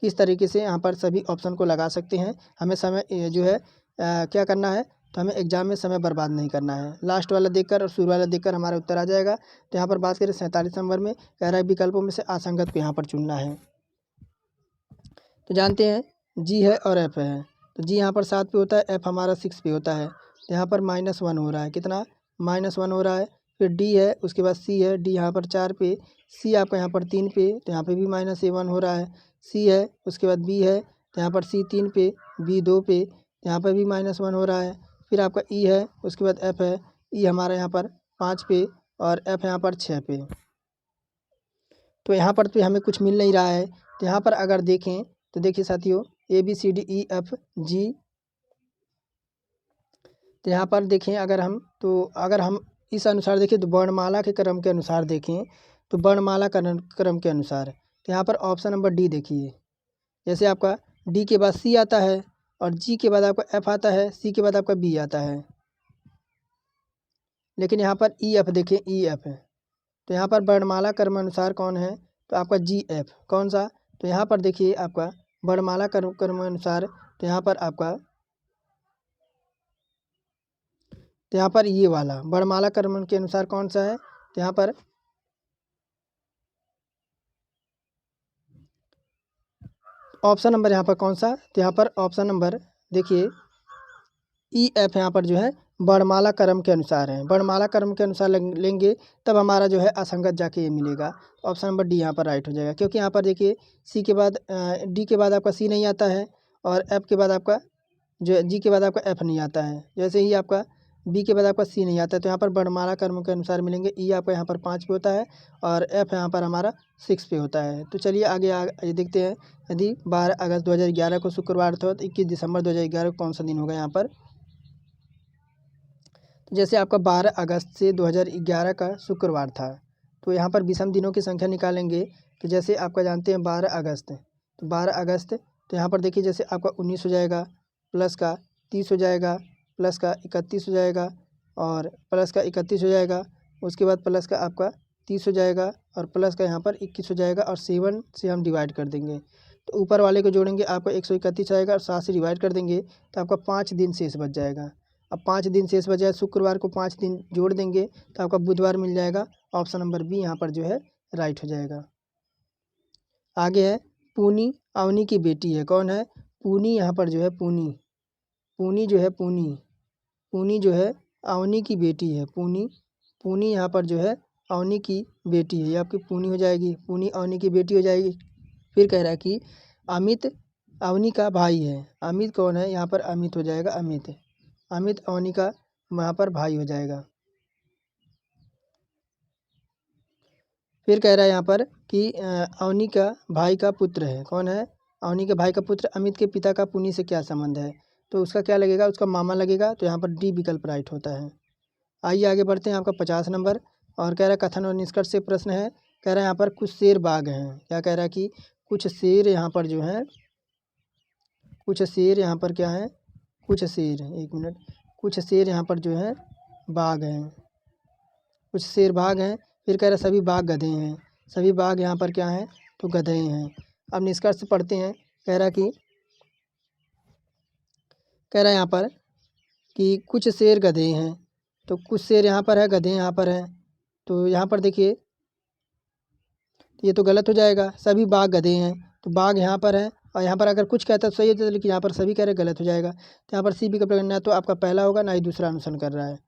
[SPEAKER 1] किस तरीके से यहाँ पर सभी ऑप्शन को लगा सकते हैं। हमें समय जो है क्या करना है, तो हमें एग्जाम में समय बर्बाद नहीं करना है। लास्ट वाला देखकर और शुरू वाला देखकर हमारा उत्तर आ जाएगा। तो यहाँ पर बात करें 47 नंबर में, कह रहा है विकल्पों में से असंगत को यहाँ पर चुनना है। तो जानते हैं जी है और एफ है। तो जी यहाँ पर 7 पे होता है, एफ हमारा 6 पे होता है। तो यहाँ पर -1 हो रहा है, कितना? -1 हो रहा है। फिर डी है, उसके बाद सी है, डी यहाँ पर 4 पे, सी आपका यहाँ पर 3 पे, तो यहाँ पे भी -1 हो रहा है। सी है, उसके बाद बी है, तो यहाँ पर सी 3 पे, बी 2 पे, तो यहाँ पर भी -1 हो रहा है। फिर आपका ई है, उसके बाद एफ है, ई हमारा यहाँ पर 5 पे और एफ यहाँ पर 6 पे। तो यहाँ पर तो हमें कुछ मिल नहीं रहा है। तो यहाँ पर अगर देखें तो देखिए साथियों, ABCDEFG, तो यहाँ पर देखें अगर हम इस अनुसार देखें तो वर्णमाला के क्रम के अनुसार देखें, तो वर्णमाला क्रम के अनुसार, तो यहाँ पर ऑप्शन नंबर डी देखिए, जैसे आपका डी के बाद सी आता है और जी के बाद आपका एफ आता है, सी के बाद आपका बी आता है। लेकिन यहाँ पर ई एफ देखें, ई एफ है, तो यहाँ पर वर्णमाला क्रम अनुसार कौन है, तो आपका GF कौन सा, तो यहाँ पर देखिए आपका वर्णमाला क्रम अनुसार, तो यहाँ पर आपका, तो यहाँ पर ये वाला वर्णमाला क्रम के अनुसार कौन सा है, तो यहाँ पर ऑप्शन नंबर यहाँ पर कौन सा, तो यहाँ पर ऑप्शन नंबर देखिए EF यहाँ पर जो है वर्णमाला क्रम के अनुसार है। वर्णमाला क्रम के अनुसार लेंगे तब हमारा जो है असंगत जाके ये मिलेगा। ऑप्शन नंबर डी यहाँ पर राइट हो जाएगा, क्योंकि यहाँ पर देखिए सी के बाद डी के बाद आपका सी नहीं आता है और एफ के बाद आपका जो जी के बाद आपका एफ नहीं आता है, जैसे ही आपका बी के बाद आपका सी नहीं आता है, तो यहाँ पर वर्णमाला क्रम के अनुसार मिलेंगे। ई आपका यहाँ पर 5 पे होता है और एफ यहाँ पर हमारा 6 पे होता है। तो चलिए आगे देखते हैं। यदि 12 अगस्त 2011 को शुक्रवार था तो 21 दिसंबर 2011 को कौन सा दिन होगा यहाँ पर। तो जैसे आपका 12 अगस्त से 2011 का शुक्रवार था, तो यहाँ पर विषम दिनों की संख्या निकालेंगे। तो जैसे आपका जानते हैं 12 अगस्त, तो 12 अगस्त तो यहाँ पर देखिए जैसे आपका 19 हो जाएगा, प्लस का 30 हो जाएगा, प्लस का 31 हो जाएगा और प्लस का 31 हो जाएगा। उसके बाद प्लस का आपका 30 हो जाएगा और प्लस का यहाँ पर 21 हो जाएगा और 7 से हम डिवाइड कर देंगे। तो ऊपर वाले को जोड़ेंगे आपका 131 आएगा और 7 से डिवाइड कर देंगे तो आपका 5 दिन शेष बच जाएगा। अब 5 दिन शेष बच जाए, शुक्रवार को 5 दिन जोड़ देंगे तो आपका बुधवार मिल जाएगा। ऑप्शन नंबर बी यहाँ पर जो है राइट हो जाएगा। आगे है पूनी अवनी की बेटी है। कौन है? पूनी यहाँ पर जो है पूनी जो है पूनी जो है अवनी की बेटी है। पूनी यहाँ पर जो है अवनी की बेटी है, ये आपकी पूनी हो जाएगी, पूनी अवनी की बेटी हो जाएगी। फिर कह रहा है कि अमित अवनी का भाई है। अमित कौन है? यहाँ पर अमित हो जाएगा, अमित अवनी का यहाँ पर भाई हो जाएगा। फिर कह रहा है यहाँ पर कि अवनी का भाई का पुत्र है। कौन है? अवनी के भाई का पुत्र। अमित के पिता का पुनी से क्या संबंध है? तो उसका क्या लगेगा? उसका मामा लगेगा। तो यहाँ पर डी विकल्प राइट होता है। आइए आगे बढ़ते हैं। आपका 50 नंबर और कह रहा है कथन और निष्कर्ष से प्रश्न है। कह रहा है यहाँ पर कुछ शेर बाघ हैं। क्या कह रहा है कि कुछ शेर यहाँ पर जो है, कुछ शेर यहाँ पर क्या है, कुछ शेर, एक मिनट, कुछ शेर यहाँ पर जो है बाघ हैं, कुछ शेर बाघ हैं। फिर कह रहा है सभी बाघ गधे हैं। सभी बाघ यहाँ पर क्या हैं? तो गधे हैं। अब निष्कर्ष पढ़ते हैं। कह रहा है यहाँ पर कि कुछ शेर गधे हैं, तो कुछ शेर यहाँ पर है, गधे यहाँ पर हैं। तो यहाँ पर देखिए ये तो गलत हो जाएगा। सभी बाघ गधे हैं, तो बाघ यहाँ पर है और यहाँ पर अगर कुछ कहता है तो सही होता है, लेकिन यहाँ पर सभी कह रहे गलत हो जाएगा। तो यहाँ पर सी विकल्प करना है, तो आपका पहला होगा, ना ही दूसरा अनुसरण कर रहा है।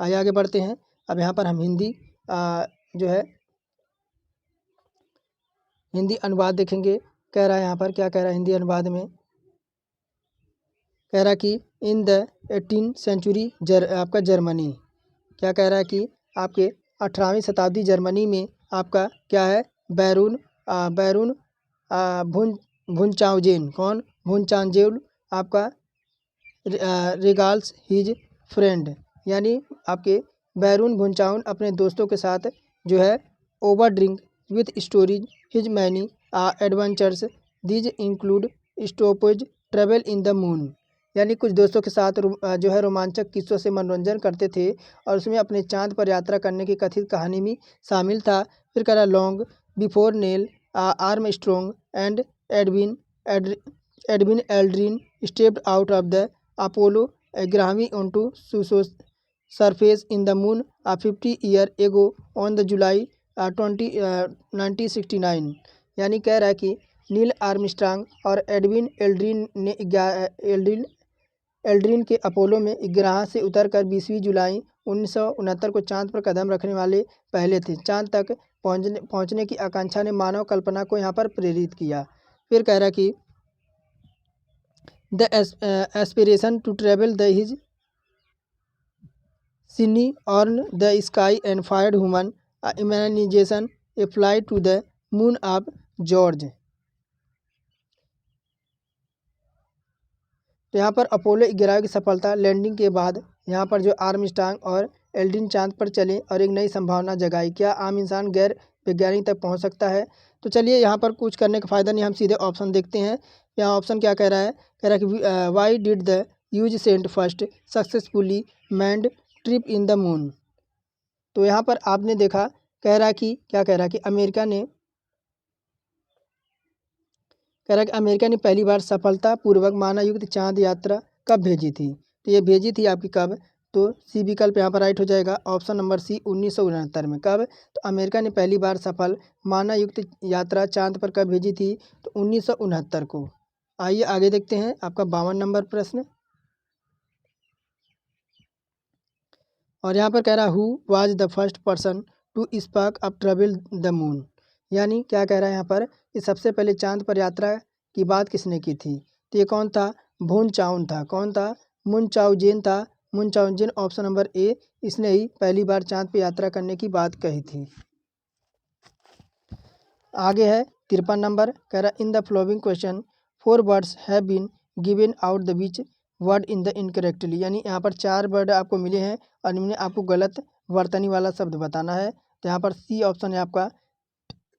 [SPEAKER 1] आइए आगे बढ़ते हैं। अब यहाँ पर हम हिंदी जो है हिंदी अनुवाद देखेंगे। कह रहा है यहाँ पर क्या कह रहा है हिंदी अनुवाद में। कह रहा है कि इन द 18th सेंचुरी आपका जर्मनी, क्या कह रहा है कि आपके 18वीं शताब्दी जर्मनी में आपका क्या है, बैरून भुनचाउजेन, कौन? भुनचांजेल आपका रिगाल्स हिज फ्रेंड, यानी आपके बैरून भुनचाउन अपने दोस्तों के साथ जो है over drink with stories his many adventures these include stoppage travel in the moon, यानी कुछ दोस्तों के साथ जो है रोमांचक किस्सों से मनोरंजन करते थे और उसमें अपने चांद पर यात्रा करने की कथित कहानी भी शामिल था। फिर कह रहा long before nail Armstrong and Edwin Aldrin stepped out of the Apollo ग्रामी onto surface in the moon 50 year ago on the July 1969, यानी कह रहा है कि नील आर्मस्ट्रांग और एडविन एल्ड्रिन के अपोलो में ग्रह से उतरकर 20 जुलाई 1969 को चांद पर कदम रखने वाले पहले थे। चांद तक पहुंचने की आकांक्षा ने मानव कल्पना को यहाँ पर प्रेरित किया। फिर कह रहा है कि the aspiration to travel the his scene on the sky and fired human imagination a fly to the moon of George. तो यहाँ पर अपोलो 11 की सफलता लैंडिंग के बाद यहाँ पर जो आर्मस्ट्रांग और एल्ड्रिन चांद पर चले और एक नई संभावना जगाई। क्या आम इंसान गैर वैज्ञानिक तक पहुँच सकता है? तो चलिए यहाँ पर कुछ करने का फ़ायदा नहीं, हम सीधे ऑप्शन देखते हैं। यहाँ ऑप्शन क्या कह रहा है? कह रहा है कि why did the US sent first successfully manned trip in the moon. तो यहाँ पर आपने देखा, कह रहा है कि क्या कह रहा है कि अमेरिका ने पहली बार सफलतापूर्वक मानवयुक्त चांद यात्रा कब भेजी थी? तो ये भेजी थी आपकी कब? तो सी विकल्प यहाँ पर राइट हो जाएगा। ऑप्शन नंबर सी 1969 में। कब? तो अमेरिका ने पहली बार सफल मानवयुक्त यात्रा चांद पर कब भेजी थी? तो 1969 को। आइए आगे देखते हैं। आपका 52 नंबर प्रश्न और यहाँ पर कह रहा है who was the first person to spark up travel the moon, यानी क्या कह रहा है यहाँ पर कि सबसे पहले चांद पर यात्रा की बात किसने की थी? तो ये कौन था? भून चाउन था। कौन था? मुन चाओ था। मुन चाओ ऑप्शन नंबर ए, इसने ही पहली बार चाँद पे यात्रा करने की बात कही थी। आगे है 53 नंबर, कह रहा in the flowing question 4 words have been given out the which word in the incorrectly, यानी यहाँ पर 4 वर्ड आपको मिले हैं और इनमें आपको गलत वर्तनी वाला शब्द बताना है। तो यहाँ पर सी ऑप्शन है आपका,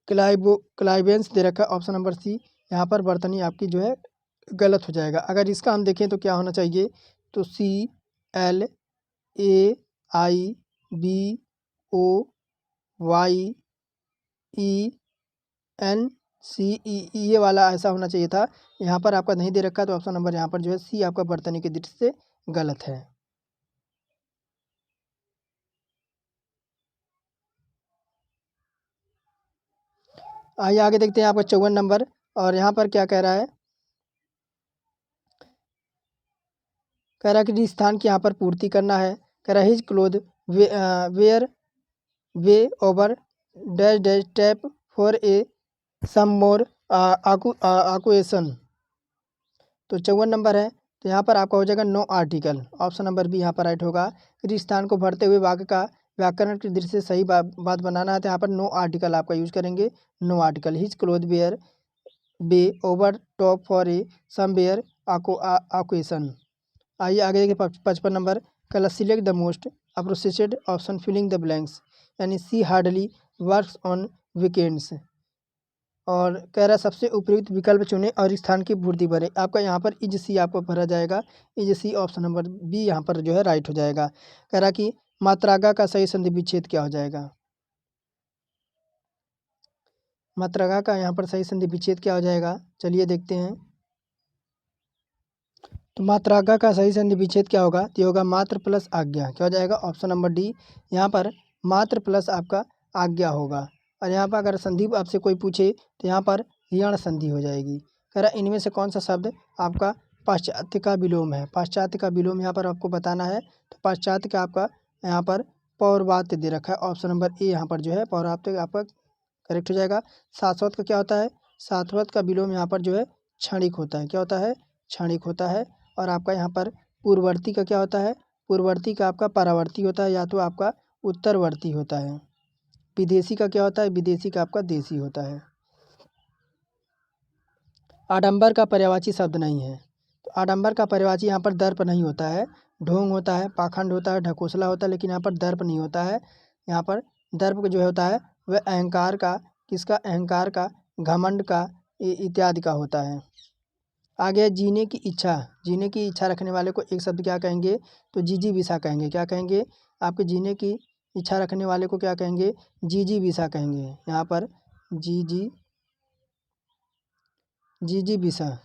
[SPEAKER 1] क्लाइवेंस दे रखा है ऑप्शन नंबर सी, यहाँ पर वर्तनी आपकी जो है गलत हो जाएगा। अगर इसका हम देखें तो क्या होना चाहिए, तो CLAIBOYENCE ये वाला ऐसा होना चाहिए था। यहाँ पर आपका नहीं दे रखा, तो ऑप्शन नंबर यहाँ पर जो है सी आपका वर्तनी की दृष्टि से गलत है। आइए आगे देखते हैं आपका 54 नंबर, और यहाँ पर क्या कह रहा है, कह रहा है कि जिस स्थान की यहाँ पर पूर्ति करना है, कह रहा है his cloth wear way over dash dash top for a sombre occasion. तो 54 नंबर है, तो यहाँ पर आपका हो जाएगा no article, option number B यहाँ पर राइट होगा। किसी स्थान को भरते हुए वाक्य का व्याकरण की दृष्टि से सही बात बनाना है, तो यहाँ पर नो आर्टिकल आपका यूज करेंगे। No article, his cloth wear bay over top for a somewhere occasion. आइए आगे देखिए 55 नंबर, कल select the most appropriated option filling the blanks, यानी she hardly works on weekends, और कह रहा है सबसे उपयुक्त विकल्प चुने और स्थान की पूर्ति भरें। आपका यहाँ पर इज सी आपको भरा जाएगा, is C option number B यहाँ पर जो है राइट हो जाएगा। कह रहा कि मात्रागा का सही संधि विच्छेद क्या हो जाएगा, मात्रागा का यहाँ पर सही संधि विच्छेद क्या हो जाएगा, चलिए देखते हैं। तो मात्रागा का सही संधि विच्छेद क्या होगा, तो होगा मात्र प्लस आज्ञा, क्या हो जाएगा, ऑप्शन नंबर डी, यहाँ पर मात्र प्लस आपका आज्ञा होगा। और यहाँ पर अगर संधि आपसे कोई पूछे तो यहाँ पर यण संधि हो जाएगी। कह रहा इनमें से कौन सा शब्द आपका पाश्चात्य का विलोम है, पाश्चात्य का विलोम यहाँ पर आपको बताना है। तो पाश्चात्य का आपका यहाँ पर पौर्वात्य दे रखा है, ऑप्शन नंबर ए यहाँ पर जो है पौर्वात्य आपका करेक्ट हो जाएगा। शाश्वत का क्या होता है, शाश्वत का विलोम यहाँ पर जो है क्षणिक होता है, क्या होता है, क्षणिक होता है। और आपका यहाँ पर पूर्ववर्ती का क्या होता है, पूर्ववर्ती का आपका परावर्ती होता है, या तो आपका उत्तरवर्ती होता है। विदेशी का क्या होता है, विदेशी का आपका देशी होता है। आडंबर का पर्यायवाची शब्द नहीं है, तो आडंबर का पर्यायवाची यहाँ पर दर्प नहीं होता है, ढोंग होता है, पाखंड होता है, ढकोसला होता है, लेकिन यहाँ पर दर्प नहीं होता है। यहाँ पर दर्प जो होता है वह अहंकार का, किसका, अहंकार का, घमंड का, इत्यादि का होता है। आगे जीने की इच्छा, जीने की इच्छा रखने वाले को एक शब्द क्या कहेंगे, तो जीजी विसा कहेंगे। क्या कहेंगे, आपके जीने की इच्छा रखने वाले को क्या कहेंगे, जीजी विसा कहेंगे। यहाँ पर जीजी जीजी विसा,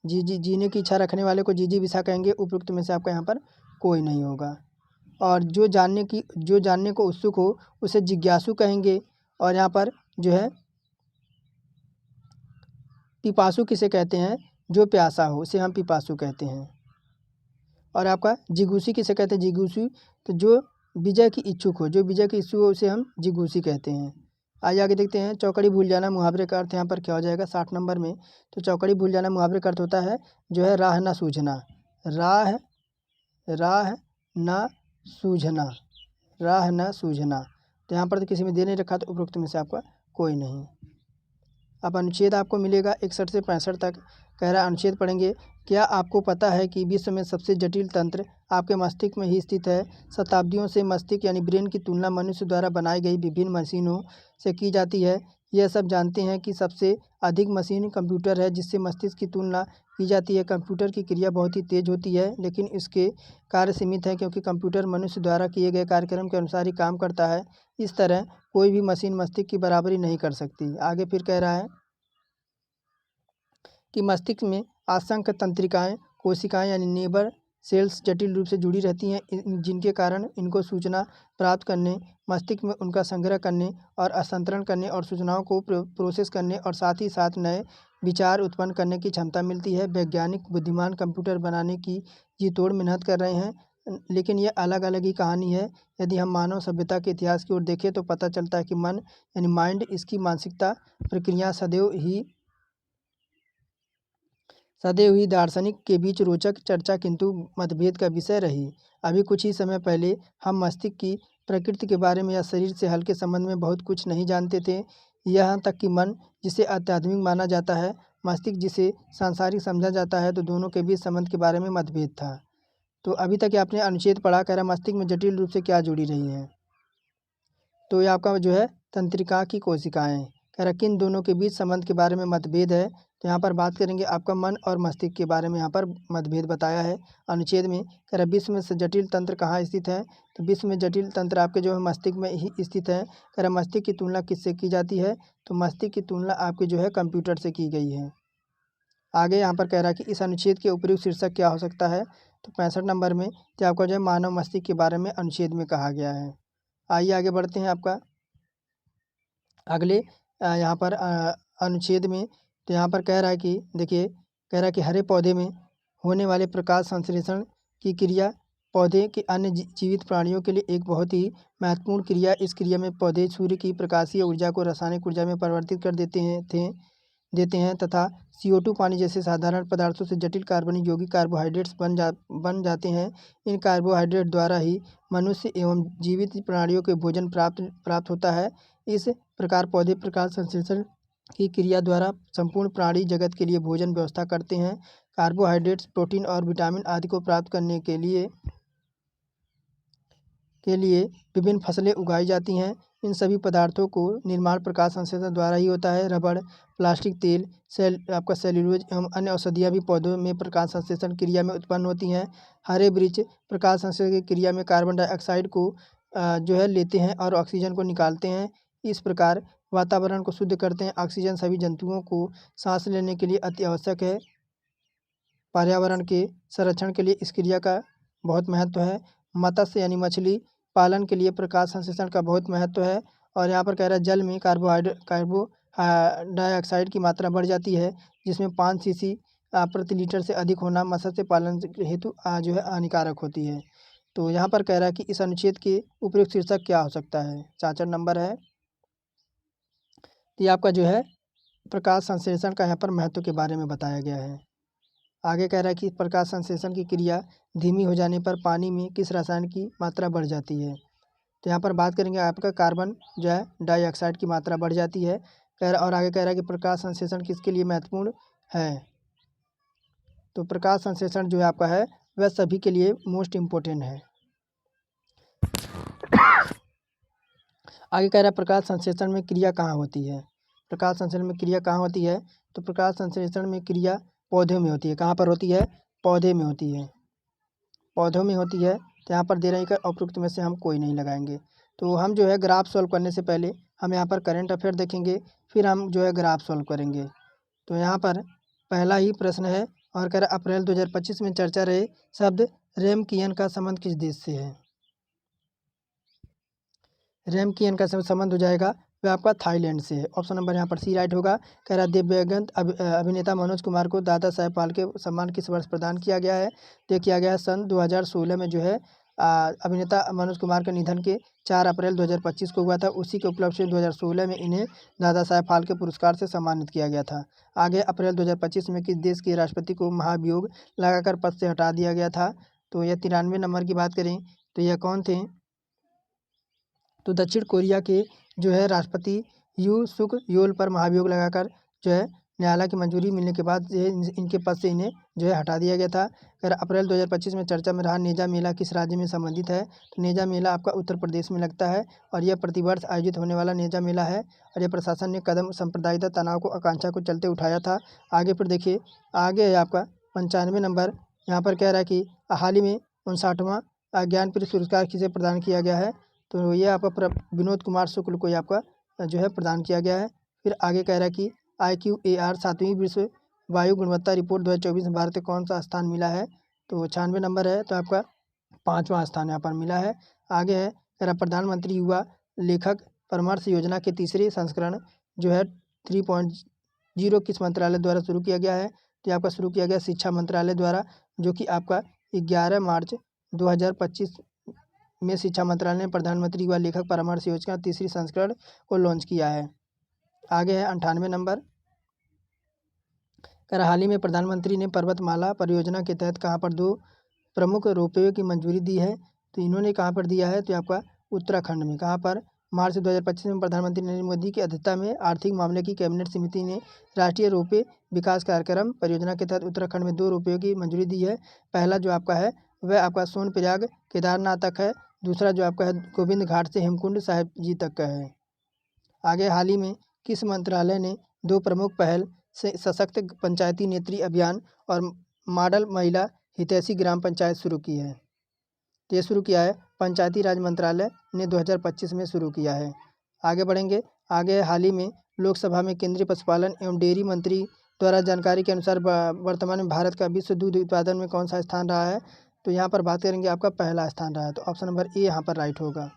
[SPEAKER 1] जीजी जीने की इच्छा रखने वाले को जीजी विसा कहेंगे। उपयुक्त में से आपका यहाँ पर कोई नहीं होगा। और जो जानने को उत्सुक हो उसे जिज्ञासु कहेंगे। और यहाँ पर जो है पिपासु किसे कहते हैं, जो प्यासा हो उसे हम पिपासु कहते हैं। और आपका जिगूसी किसे कहते हैं, जिगूसी, तो जो विजय की इच्छुक हो, जो विजय की इच्छुक हो उसे हम जिगूसी कहते हैं। आइए आगे देखते हैं, चौकड़ी भूल जाना मुहावरे का अर्थ यहाँ पर क्या हो जाएगा 60 नंबर में। तो चौकड़ी भूल जाना मुहावरे का अर्थ होता है जो है राह ना सूझना, राह राह ना सूझना, राह ना सूझना। तो यहाँ पर तो किसी में दे नहीं रखा, तो उपरोक्त में से आपका कोई नहीं। अब अनुच्छेद आपको मिलेगा 61 से 65 तक। कह रहा अनुच्छेद पढ़ेंगे, क्या आपको पता है कि विश्व में सबसे जटिल तंत्र आपके मस्तिष्क में ही स्थित है। शताब्दियों से मस्तिष्क यानी ब्रेन की तुलना मनुष्य द्वारा बनाई गई विभिन्न मशीनों से की जाती है। यह सब जानते हैं कि सबसे अधिक मशीन कंप्यूटर है जिससे मस्तिष्क की तुलना की जाती है। कंप्यूटर की क्रिया बहुत ही तेज होती है, लेकिन इसके कार्य सीमित हैं क्योंकि कंप्यूटर मनुष्य द्वारा किए गए कार्यक्रम के अनुसार ही काम करता है। इस तरह कोई भी मशीन मस्तिष्क की बराबरी नहीं कर सकती। आगे फिर कह रहा है कि मस्तिष्क में असंख्य तंत्रिकाएं, कोशिकाएं यानी नेबर सेल्स जटिल रूप से जुड़ी रहती हैं, जिनके कारण इनको सूचना प्राप्त करने, मस्तिष्क में उनका संग्रह करने और हस्तांतरण करने और सूचनाओं को प्रोसेस करने और साथ ही साथ नए विचार उत्पन्न करने की क्षमता मिलती है। वैज्ञानिक बुद्धिमान कंप्यूटर बनाने की जी तोड़ मेहनत कर रहे हैं, लेकिन यह अलग अलग ही कहानी है। यदि हम मानव सभ्यता के इतिहास की ओर देखें तो पता चलता है कि मन यानी माइंड, इसकी मानसिकता प्रक्रिया सदे हुई दार्शनिक के बीच रोचक चर्चा किंतु मतभेद का विषय रही। अभी कुछ ही समय पहले हम मस्तिष्क की प्रकृति के बारे में या शरीर से हल्के संबंध में बहुत कुछ नहीं जानते थे। यहाँ तक कि मन, जिसे आध्यात्मिक माना जाता है, मस्तिष्क जिसे सांसारिक समझा जाता है, तो दोनों के बीच संबंध के बारे में मतभेद था। तो अभी तक आपने अनुच्छेद पढ़ा, कह रहा मस्तिष्क में जटिल रूप से क्या जुड़ी रही हैं। तो ये आपका जो है तंत्रिका की कोशिकाएं। कह रहा किन दोनों के बीच संबंध के बारे में मतभेद है। तो यहाँ पर बात करेंगे आपका मन और मस्तिष्क के बारे में यहाँ पर मतभेद बताया है अनुच्छेद में। कह रहा विश्व में जटिल तंत्र कहाँ स्थित है। तो विश्व में जटिल तंत्र आपके जो है मस्तिष्क में ही स्थित है। कह रहा मस्तिष्क की तुलना किससे की जाती है। तो मस्तिष्क की तुलना आपके जो है कंप्यूटर से की गई है। आगे यहाँ पर कह रहा है कि इस अनुच्छेद के उपयुक्त शीर्षक क्या हो सकता है। तो 65 नंबर में तो आपका जो है मानव मस्तिष्क के बारे में अनुच्छेद में कहा गया है। आइए आगे बढ़ते हैं आपका अगले यहाँ पर अनुच्छेद में। तो यहाँ पर कह रहा है कि देखिए, कह रहा है कि हरे पौधे में होने वाले प्रकाश संश्लेषण की क्रिया पौधे के अन्य जीवित प्राणियों के लिए एक बहुत ही महत्वपूर्ण क्रिया। इस क्रिया में पौधे सूर्य की प्रकाशीय ऊर्जा को रासायनिक ऊर्जा में परिवर्तित कर देते हैं तथा CO2 पानी जैसे साधारण पदार्थों से जटिल कार्बनिक यौगिक कार्बोहाइड्रेट्स बन जाते हैं। इन कार्बोहाइड्रेट द्वारा ही मनुष्य एवं जीवित प्राणियों के भोजन प्राप्त होता है। इस प्रकार पौधे प्रकाश संश्लेषण की क्रिया द्वारा संपूर्ण प्राणी जगत के लिए भोजन व्यवस्था करते हैं। कार्बोहाइड्रेट्स, प्रोटीन और विटामिन आदि को प्राप्त करने के लिए विभिन्न फसलें उगाई जाती हैं। इन सभी पदार्थों को निर्माण प्रकाश संश्लेषण द्वारा ही होता है। रबड़, प्लास्टिक, तेल, आपका सेल्यूलोज एवं अन्य औषधियाँ भी पौधों में प्रकाश संश्लेषण क्रिया में उत्पन्न होती हैं। हरे वृक्ष प्रकाश संश्लेषण की क्रिया में कार्बन डाइऑक्साइड को जो है लेते हैं और ऑक्सीजन को निकालते हैं। इस प्रकार वातावरण को शुद्ध करते हैं। ऑक्सीजन सभी जंतुओं को सांस लेने के लिए अति आवश्यक है। पर्यावरण के संरक्षण के लिए इस क्रिया का बहुत महत्व है। मत्स्य यानी मछली पालन के लिए प्रकाश संश्लेषण का बहुत महत्व है। और यहाँ पर कह रहा है जल में कार्बो डाइऑक्साइड की मात्रा बढ़ जाती है, जिसमें 5 सीसी प्रति लीटर से अधिक होना मत्स्य पालन हेतु जो है हानिकारक होती है। तो यहाँ पर कह रहा है कि इस अनुच्छेद के उपयुक्त शीर्षक क्या हो सकता है। 64 नंबर है। ये आपका जो है प्रकाश संश्लेषण का यहाँ पर महत्व के बारे में बताया गया है। आगे कह रहा है कि प्रकाश संश्लेषण की क्रिया धीमी हो जाने पर पानी में किस रसायन की मात्रा बढ़ जाती है। तो यहाँ पर बात करेंगे आपका कार्बन जो है डाइऑक्साइड की मात्रा बढ़ जाती है। और आगे कह रहा है कि प्रकाश संश्लेषण किसके लिए महत्वपूर्ण है। तो प्रकाश संश्लेषण जो है आपका है वह सभी के लिए मोस्ट इम्पोर्टेंट है। आगे कह रहा है प्रकाश संश्लेषण में क्रिया कहाँ होती है। प्रकाश संश्लेषण में क्रिया कहाँ होती है। तो प्रकाश संश्लेषण में क्रिया पौधों में होती है। कहाँ पर होती है। पौधे में होती है। पौधों में होती है। तो यहाँ पर दे रहे हैं कि उपयुक्त में से हम कोई नहीं लगाएंगे। तो हम जो है ग्राफ सॉल्व करने से पहले हम यहाँ पर करंट अफेयर देखेंगे, फिर हम जो है ग्राफ सॉल्व करेंगे। तो यहाँ पर पहला ही प्रश्न है और कह रहा अप्रैल 2025 में चर्चा रहे शब्द रेमकियन का संबंध किस देश से है। रेमकियन का संबंध हो जाएगा वह आपका थाईलैंड से है। ऑप्शन नंबर यहाँ पर सी राइट होगा। कह रहा दिव्यांगत अभिनेता मनोज कुमार को दादा साहेब फाल्के सम्मान किस वर्ष प्रदान किया गया है। तो किया गया है सन 2016 में जो है अभिनेता मनोज कुमार के निधन के 4 अप्रैल 2025 को हुआ था। उसी के उपलक्ष्य में 2016 में इन्हें दादा साहेब फाल्के पुरस्कार से सम्मानित किया गया था। आगे अप्रैल 2025 में किस देश के राष्ट्रपति को महाभियोग लगाकर पद से हटा दिया गया था। तो यह 93 नंबर की बात करें तो यह कौन थे। तो दक्षिण कोरिया के जो है राष्ट्रपति यू सुक योल पर महाभियोग लगाकर जो है न्यायालय की मंजूरी मिलने के बाद इनके पद से इन्हें जो है हटा दिया गया था। अगर अप्रैल 2025 में चर्चा में रहा नेजा मेला किस राज्य में संबंधित है। तो नेजा मेला आपका उत्तर प्रदेश में लगता है और यह प्रतिवर्ष आयोजित होने वाला नेजा मेला है। और यह प्रशासन ने कदम सांप्रदायिकता तनाव को आकांक्षा को चलते उठाया था। आगे फिर देखिए, आगे है आपका 95 नंबर। यहाँ पर कह रहा है कि हाल ही में 59वां ज्ञानपीठ पुरस्कार किसे प्रदान किया गया है। तो ये आपका विनोद कुमार शुक्ल को आपका जो है प्रदान किया गया है। फिर आगे कह रहा है कि IQAR 7वीं विश्व वायु गुणवत्ता रिपोर्ट 2024 में भारत को कौन सा स्थान मिला है। तो 96 नंबर है। तो आपका 5वां स्थान यहाँ पर मिला है। आगे है कह रहा प्रधानमंत्री युवा लेखक परामर्श योजना के तीसरे संस्करण जो है 3.0 किस मंत्रालय द्वारा शुरू किया गया है। तो आपका शुरू किया गया शिक्षा मंत्रालय द्वारा, जो कि आपका 11 मार्च 2025 में शिक्षा मंत्रालय ने प्रधानमंत्री युवा लेखक परामर्श योजना तीसरी संस्करण को लॉन्च किया है। आगे है 98 नंबर। कर हाल ही में प्रधानमंत्री ने पर्वतमाला परियोजना के तहत कहाँ पर 2 प्रमुख रोपवे की मंजूरी दी है, तो इन्होंने कहाँ पर दिया है, तो आपका उत्तराखंड में। कहाँ पर? मार्च 2025 में प्रधानमंत्री नरेंद्र मोदी की अध्यक्षता में आर्थिक मामले की कैबिनेट समिति ने राष्ट्रीय रोपवे विकास कार्यक्रम परियोजना के तहत उत्तराखंड में 2 रोपवे की मंजूरी दी है। पहला जो आपका है वह आपका सोनप्रयाग केदारनाथ तक है, दूसरा जो आपका है गोविंद घाट से हेमकुंड साहिब जी तक का है। आगे हाल ही में किस मंत्रालय ने 2 प्रमुख पहल से सशक्त पंचायती नेत्री अभियान और मॉडल महिला हितैषी ग्राम पंचायत शुरू की है? तो ये शुरू किया है पंचायती राज मंत्रालय ने 2025 में शुरू किया है। आगे बढ़ेंगे। आगे हाल ही में लोकसभा में केंद्रीय पशुपालन एवं डेयरी मंत्री द्वारा जानकारी के अनुसार वर्तमान में भारत का विश्व दूध उत्पादन में कौन सा स्थान रहा है, तो यहाँ पर बात करेंगे आपका पहला स्थान रहा है, तो ऑप्शन नंबर ए यहाँ पर राइट होगा।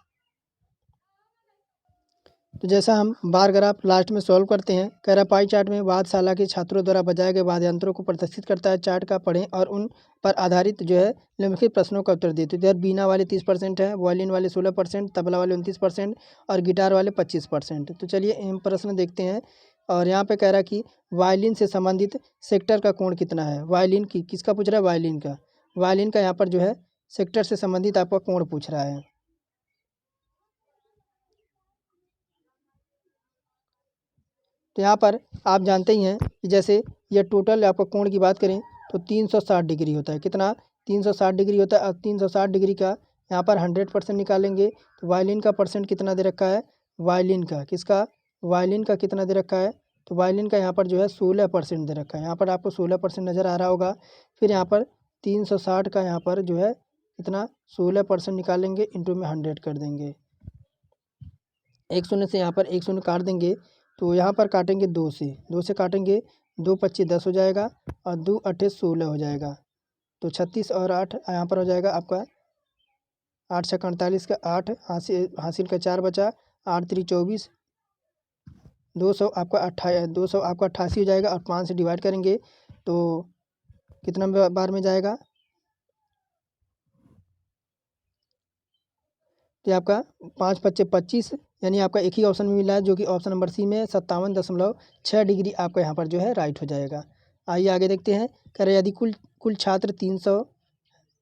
[SPEAKER 1] तो जैसा हम बार ग्राफ लास्ट में सॉल्व करते हैं, कह रहा पाई चार्ट में वादशाला के छात्रों द्वारा बजाए गए वाद्य यंत्रों को प्रदर्शित करता है। चार्ट का पढ़ें और उन पर आधारित जो है निम्नलिखित प्रश्नों का उत्तर देते हैं। तो बीना वाले 30% है, वायलिन वाले 16%, तबला वाले 29% और गिटार वाले 25%। तो चलिए इन प्रश्न देखते हैं। और यहाँ पे कह रहा है कि वायलिन से संबंधित सेक्टर का कोण कितना है। वायलिन की किसका पूछ रहा है? वायलिन का। वायलिन का यहाँ पर जो है सेक्टर से संबंधित आपका कोण पूछ रहा है। तो यहाँ पर आप जानते ही हैं कि जैसे ये टोटल आपका कोण की बात करें तो 360 डिग्री होता है। कितना? 360 डिग्री होता है। और 360 डिग्री का यहाँ पर 100% निकालेंगे तो वायलिन का परसेंट कितना दे रखा है? वायलिन का किसका? वायलिन का कितना दे रखा है? तो वायलिन का यहाँ पर जो है 16% दे रखा है। यहाँ पर आपको 16% नज़र आ रहा होगा। फिर यहाँ पर 360 का यहाँ पर जो है कितना 16% निकालेंगे, इंटू में 100 कर देंगे। एक शून्य से यहाँ पर एक शून्य काट देंगे, तो यहाँ पर काटेंगे 2 से, 2 से काटेंगे 2 पच्चीस 10 हो जाएगा और 2 अट्ठे 16 हो जाएगा। तो 36 और 8 यहाँ पर हो जाएगा आपका 8 छक्का 48 का 8 हासिल का 4 बचा, 8 3 24, 200 आपका 88 हो जाएगा। और 5 से डिवाइड करेंगे तो कितना बार में जाएगा? तो आपका 5 पच्चे 25, यानी आपका एक ही ऑप्शन में मिला है जो कि ऑप्शन नंबर सी में 57.6 डिग्री आपका यहाँ पर जो है राइट हो जाएगा। आइए आगे देखते हैं। कह रहे यदि कुल छात्र 300,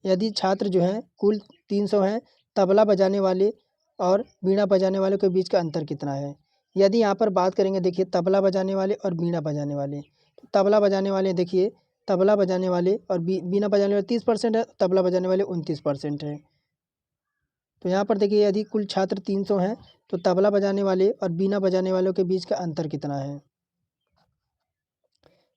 [SPEAKER 1] यदि छात्र जो हैं कुल 300 हैं, तबला बजाने वाले और बीड़ा बजाने वाले के बीच का अंतर कितना है? यदि यहाँ पर बात करेंगे, देखिए तबला बजाने वाले और बीड़ा बजाने वाले, तो तबला बजाने वाले देखिए तबला बजाने वाले और बीड़ा बजाने वाले 30% है, तबला बजाने वाले 29% है। तो यहाँ पर देखिए यदि कुल छात्र 300 हैं तो तबला बजाने वाले और बीना बजाने वालों के बीच का अंतर कितना है?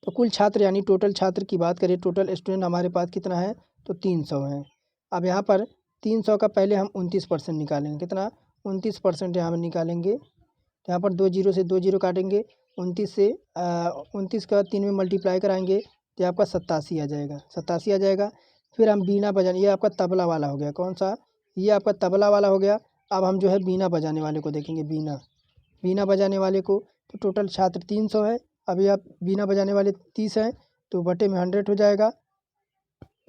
[SPEAKER 1] तो कुल छात्र यानी टोटल छात्र की बात करें, टोटल स्टूडेंट हमारे पास कितना है? तो 300 हैं। अब यहाँ पर 300 का पहले हम 29% निकालेंगे। कितना? 29% यहाँ पर निकालेंगे। तो यहाँ पर 2 जीरो से 2 जीरो काटेंगे, 29 से 29 का 3 में मल्टीप्लाई कराएंगे तो आपका 87 आ जाएगा, 87 आ जाएगा। फिर हम बीना बजाने, ये आपका तबला वाला हो गया। कौन सा? ये आपका तबला वाला हो गया। अब हम जो है बीना बजाने वाले को देखेंगे। बीना बजाने वाले को, तो टोटल छात्र 300 है। अभी आप बीना बजाने वाले 30 हैं, तो बटे में 100 हो जाएगा।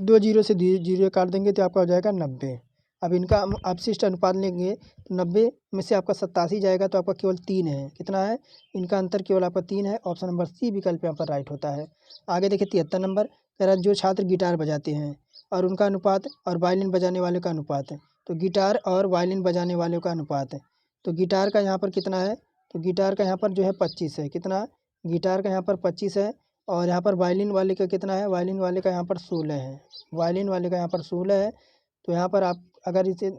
[SPEAKER 1] 2 जीरो से 2 जीरो काट देंगे तो आपका हो जाएगा 90। अब इनका हम अपशिष्ट अनुपात लेंगे तो 90 में से आपका 87 जाएगा, तो आपका केवल 3 है। कितना है? इनका अंतर केवल आपका 3 है। ऑप्शन नंबर सी विकल्प यहाँ पर राइट होता है। आगे देखिए 73 नंबर, कह रहा है जो छात्र गिटार बजाते हैं और उनका अनुपात और वायलिन बजाने वाले का अनुपात है। तो गिटार और वायलिन बजाने वालों का अनुपात है। तो गिटार का यहाँ पर कितना है? तो गिटार का यहाँ पर जो है 25 है। कितना? गिटार का यहाँ पर 25 है। और यहाँ पर वायलिन वाले का कितना है? वायलिन वाले का यहाँ पर 16 है। वायलिन वाले का यहाँ पर 16 है। तो यहाँ पर आप अगर इसे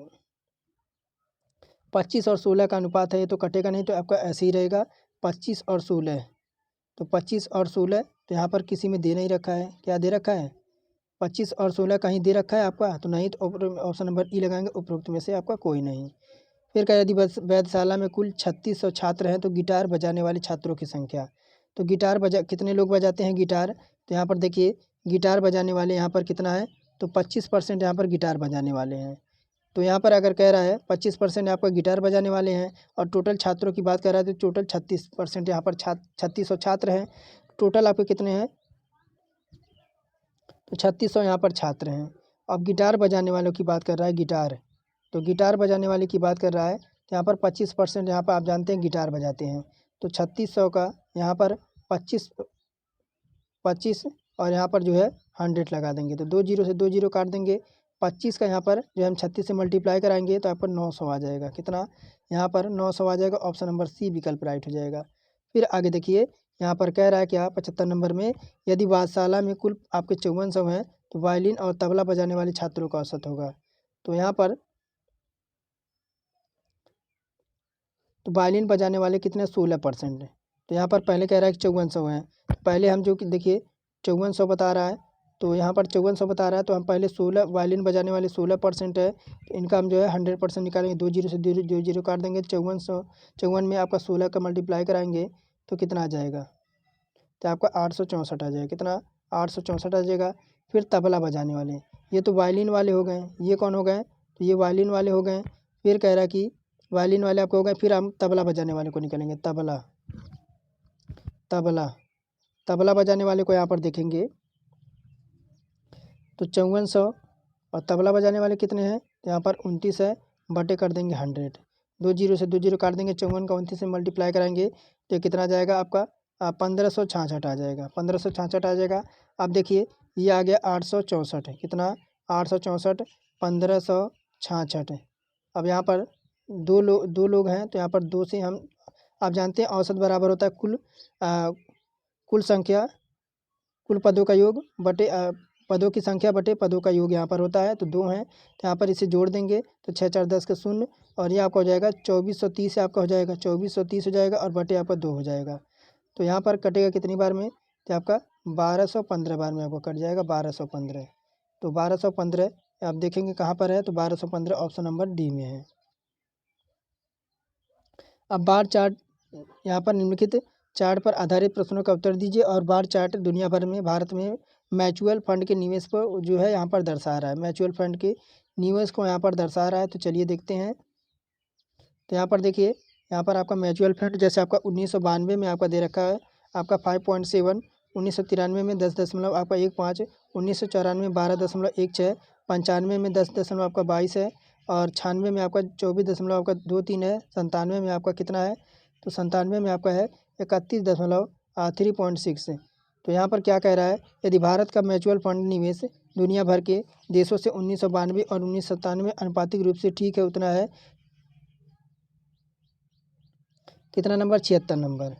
[SPEAKER 1] 25 और 16 का अनुपात है, ये तो कटेगा नहीं, तो आपका ऐसे ही रहेगा 25 और 16। तो 25 और 16, तो यहाँ पर किसी में दे नहीं रखा है। क्या दे रखा है? 25 और 16 कहीं दे रखा है आपका? तो नहीं, तो ऑप्शन नंबर ई लगाएंगे, उपरोक्त में से आपका कोई नहीं। फिर क्या, यदि वेधशाला में कुल 3600 छात्र हैं तो गिटार बजाने वाले छात्रों की संख्या, तो गिटार बजा कितने लोग बजाते हैं गिटार? तो यहाँ पर देखिए गिटार बजाने वाले यहाँ पर कितना है? तो 25% यहाँ पर गिटार बजाने वाले हैं। तो यहाँ पर अगर कह रहा है 25% आपका गिटार बजाने वाले हैं और टोटल छात्रों की बात कर रहा है तो टोटल 36% यहाँ पर 3600 छात्र हैं। टोटल आपके कितने हैं? तो 3600 यहाँ पर छात्र हैं। अब गिटार बजाने वालों की बात कर रहा है, गिटार, तो गिटार बजाने वाले की बात कर रहा है, तो यहाँ पर 25% यहाँ पर आप जानते हैं गिटार बजाते हैं। तो 3600 का यहाँ पर 25 25 और यहाँ पर जो है 100 लगा देंगे। तो 2 जीरो से 2 जीरो काट देंगे। 25 का यहाँ पर जो हम 36 से मल्टीप्लाई कराएंगे तो आपको 900 आ जाएगा। कितना? यहाँ पर 900 आ जाएगा। ऑप्शन नंबर सी विकल्प राइट हो जाएगा। फिर आगे देखिए, यहाँ पर कह रहा है क्या 75 नंबर में, यदि पाठशाला में कुल आपके 5400 हैं तो वायलिन और तबला बजाने वाले छात्रों का औसत होगा। तो यहाँ पर तो वायलिन बजाने वाले कितने? 16% है। तो यहाँ पर पहले कह रहा है कि 5400 हैं। तो पहले हम जो कि देखिए 5400 बता रहा है, तो यहाँ पर 5400 बता रहा है, तो हम पहले 16 वायलिन बजाने वाले 16% है, तो इनका हम जो है 100% निकालेंगे। 2 जीरो से 2 जीरो काट देंगे। 54 में आपका 16 का मल्टीप्लाई कराएंगे तो कितना आ जाएगा? तो आपका 864 आ जाएगा। कितना? 864 आ जाएगा। फिर तबला बजाने वाले, ये तो वायलिन वाले हो गए। ये कौन हो गए? तो ये वायलिन वाले हो गए। फिर कह रहा है कि वायलिन वाले आपको हो गए। फिर हम तबला बजाने वाले को निकालेंगे। तबला तबला तबला बजाने वाले को यहाँ पर देखेंगे तो 5400 और तबला बजाने वाले कितने हैं? तो यहाँ पर 29 है, बटे कर देंगे 100। 2 जीरो से 2 जीरो काट देंगे। 54 का 29 से मल्टीप्लाई कराएंगे तो कितना आ जाएगा आपका? 1566 आ जाएगा। 1566 आ जाएगा। अब देखिए ये आ गया 864 है। कितना? 864 1566। अब यहाँ पर दो लोग हैं, तो यहाँ पर 2 से हम, आप जानते हैं औसत बराबर होता है कुल संख्या, कुल पदों का योग बटे पदों की संख्या बटे पदों का योग यहाँ पर होता है। तो 2 हैं, तो यहाँ पर इसे जोड़ देंगे तो 6 4 10 का 0 और ये आपका हो जाएगा 2430 आपका हो जाएगा। 2430 हो जाएगा और बटे आपका 2 हो जाएगा। तो यहाँ पर कटेगा कितनी बार में? तो आपका 1215 बार में आपको कट जाएगा। 1215, तो 1215 आप देखेंगे कहाँ पर है? तो 1215 ऑप्शन नंबर डी में है। अब बार चार्ट, यहाँ पर निम्नलिखित चार्ट पर आधारित प्रश्नों का उत्तर दीजिए। और बार चार्ट दुनिया भर में भारत में म्यूचुअल फंड के निवेश पर जो है यहाँ पर दर्शा रहा है। म्यूचुअल फंड के निवेश को यहाँ पर दर्शा रहा है। तो चलिए देखते हैं। तो यहाँ पर देखिए, यहाँ पर आपका म्यूचुअल फंड जैसे आपका 1992 में आपका दे रखा है आपका 5.7, 1993 में 10 आपका 1.5, 1994 में 12.16, 95 में 10 आपका 22 है और 96 में आपका 24 आपका 23 है। 97 में आपका कितना है? तो 97 में आपका है 31.3.6। तो यहाँ पर क्या कह रहा है? यदि भारत का म्यूचुअल फंड निवेश दुनिया भर के देशों से 1992 और 1997 अनुपातिक रूप से ठीक है उतना है। कितना नंबर? 76 नंबर।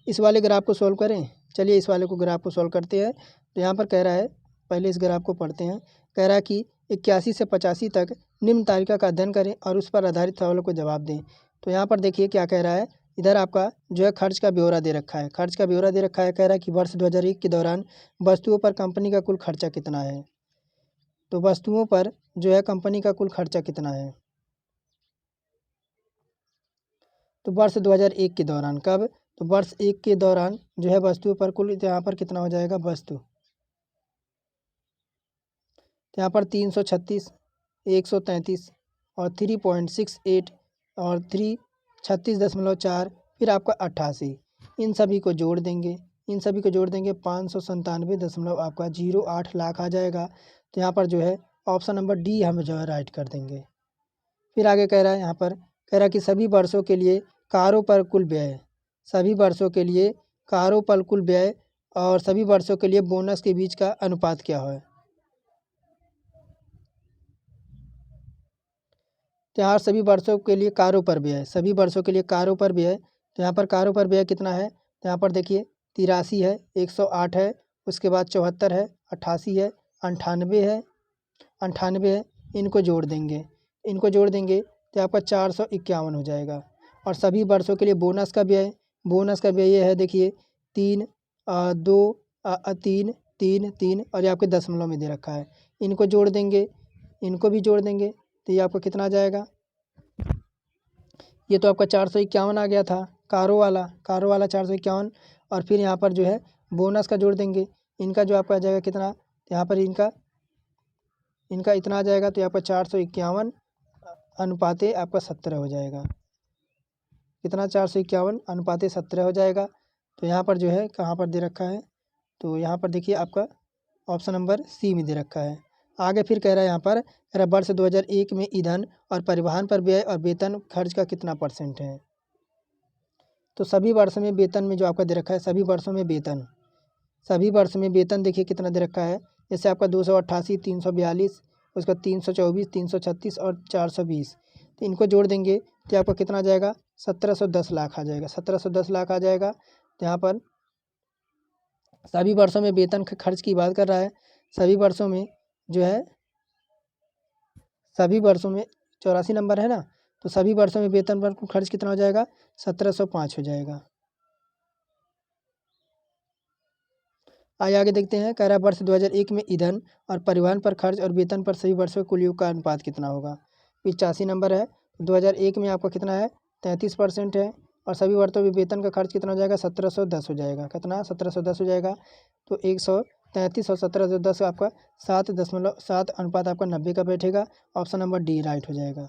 [SPEAKER 1] इस वाले ग्राफ को सॉल्व करें। चलिए इस वाले को ग्राफ को सॉल्व करते हैं। तो यहाँ पर कह रहा है, पहले इस ग्राफ को पढ़ते हैं। कह रहा है कि 81 से 85 तक निम्न तालिका का अध्ययन करें और उस पर आधारित सवालों को जवाब दें। तो यहाँ पर देखिए क्या कह रहा है, इधर आपका जो है खर्च का ब्यौरा दे रखा है। खर्च का ब्यौरा दे रखा है। कह रहा है कि वर्ष 2001 के दौरान वस्तुओं पर कंपनी का कुल खर्चा कितना है। तो वस्तुओं पर जो है कंपनी का कुल खर्चा कितना है? तो वर्ष 2001 के दौरान। कब? तो वर्ष 1 के दौरान जो है वस्तुओं पर कुल यहाँ पर कितना हो जाएगा? वस्तु तो यहाँ पर 336, 133 और 3.68 और 36.4, फिर आपका 88। इन सभी को जोड़ देंगे। 597 दशमलव आपका 08 लाख आ जाएगा। तो यहाँ पर जो है ऑप्शन नंबर डी हम जो है राइट कर देंगे। फिर आगे कह रहा है, यहाँ पर कह रहा है कि सभी वर्षों के लिए कारों पर कुल व्यय, सभी वर्षों के लिए कारों पर कुल व्यय और सभी वर्षों के लिए बोनस के बीच का अनुपात क्या है। तो यहाँ सभी वर्षों के लिए कारों पर व्यय, सभी वर्षों के लिए कारों पर व्यय, तो यहाँ पर कारों पर व्यय कितना है? तो यहाँ पर देखिए 83 है, 108 है, उसके बाद 74 है, 88 है, 98 है। इनको जोड़ देंगे, तो आपका 451 हो जाएगा। और सभी वर्षों के लिए बोनस का व्यय ये है देखिए 3 2 3 3 3 और ये आपके दशमलव में दे रखा है। इनको जोड़ देंगे, इनको भी जोड़ देंगे, तो ये आपका कितना आ जाएगा? ये तो आपका 451 आ गया था कारों वाला 451। और फिर यहाँ पर जो है बोनस का जोड़ देंगे, इनका जो आपका आ जाएगा कितना? यहाँ पर इनका इतना आ जाएगा। तो आपका 451 अनुपाते आपका 17 हो जाएगा। कितना? 451 अनुपाते 17 हो जाएगा। तो यहाँ पर जो है कहाँ पर दे रखा है? तो यहाँ पर देखिए आपका ऑप्शन नंबर सी में दे रखा है। आगे फिर कह रहा है यहाँ पर, कह रहा है वर्ष 2001 में ईंधन और परिवहन पर व्यय और वेतन खर्च का कितना % है। तो सभी वर्ष में वेतन में जो आपका दे रखा है, सभी वर्षों में वेतन, सभी वर्ष में वेतन देखिए कितना दे रखा है। जैसे आपका 288, 342, उसका 324, 336 और 420, तो इनको जोड़ देंगे तो आपका कितना आ जाएगा, 1710 लाख आ जाएगा, 1710 लाख आ जाएगा। तो यहाँ पर सभी वर्षों में वेतन खर्च की बात कर रहा है। सभी वर्षों में जो है, सभी वर्षों में 84 नंबर है ना, तो सभी वर्षों में वेतन पर खर्च कितना हो जाएगा, 1705 हो जाएगा। आगे देखते हैं, कह रहा है वर्ष 2001 में ईंधन और परिवहन पर खर्च और वेतन पर सभी वर्षों के कुल योग का अनुपात कितना होगा। 85 नंबर है। 2001 में आपका कितना है, 33% है, और सभी वर्षों में वेतन का खर्च कितना हो जाएगा, 1710 हो जाएगा। कितना, 1710 हो जाएगा। तो 133 और 1710 आपका 7.7 अनुपात आपका 90 का बैठेगा। ऑप्शन नंबर डी राइट हो जाएगा।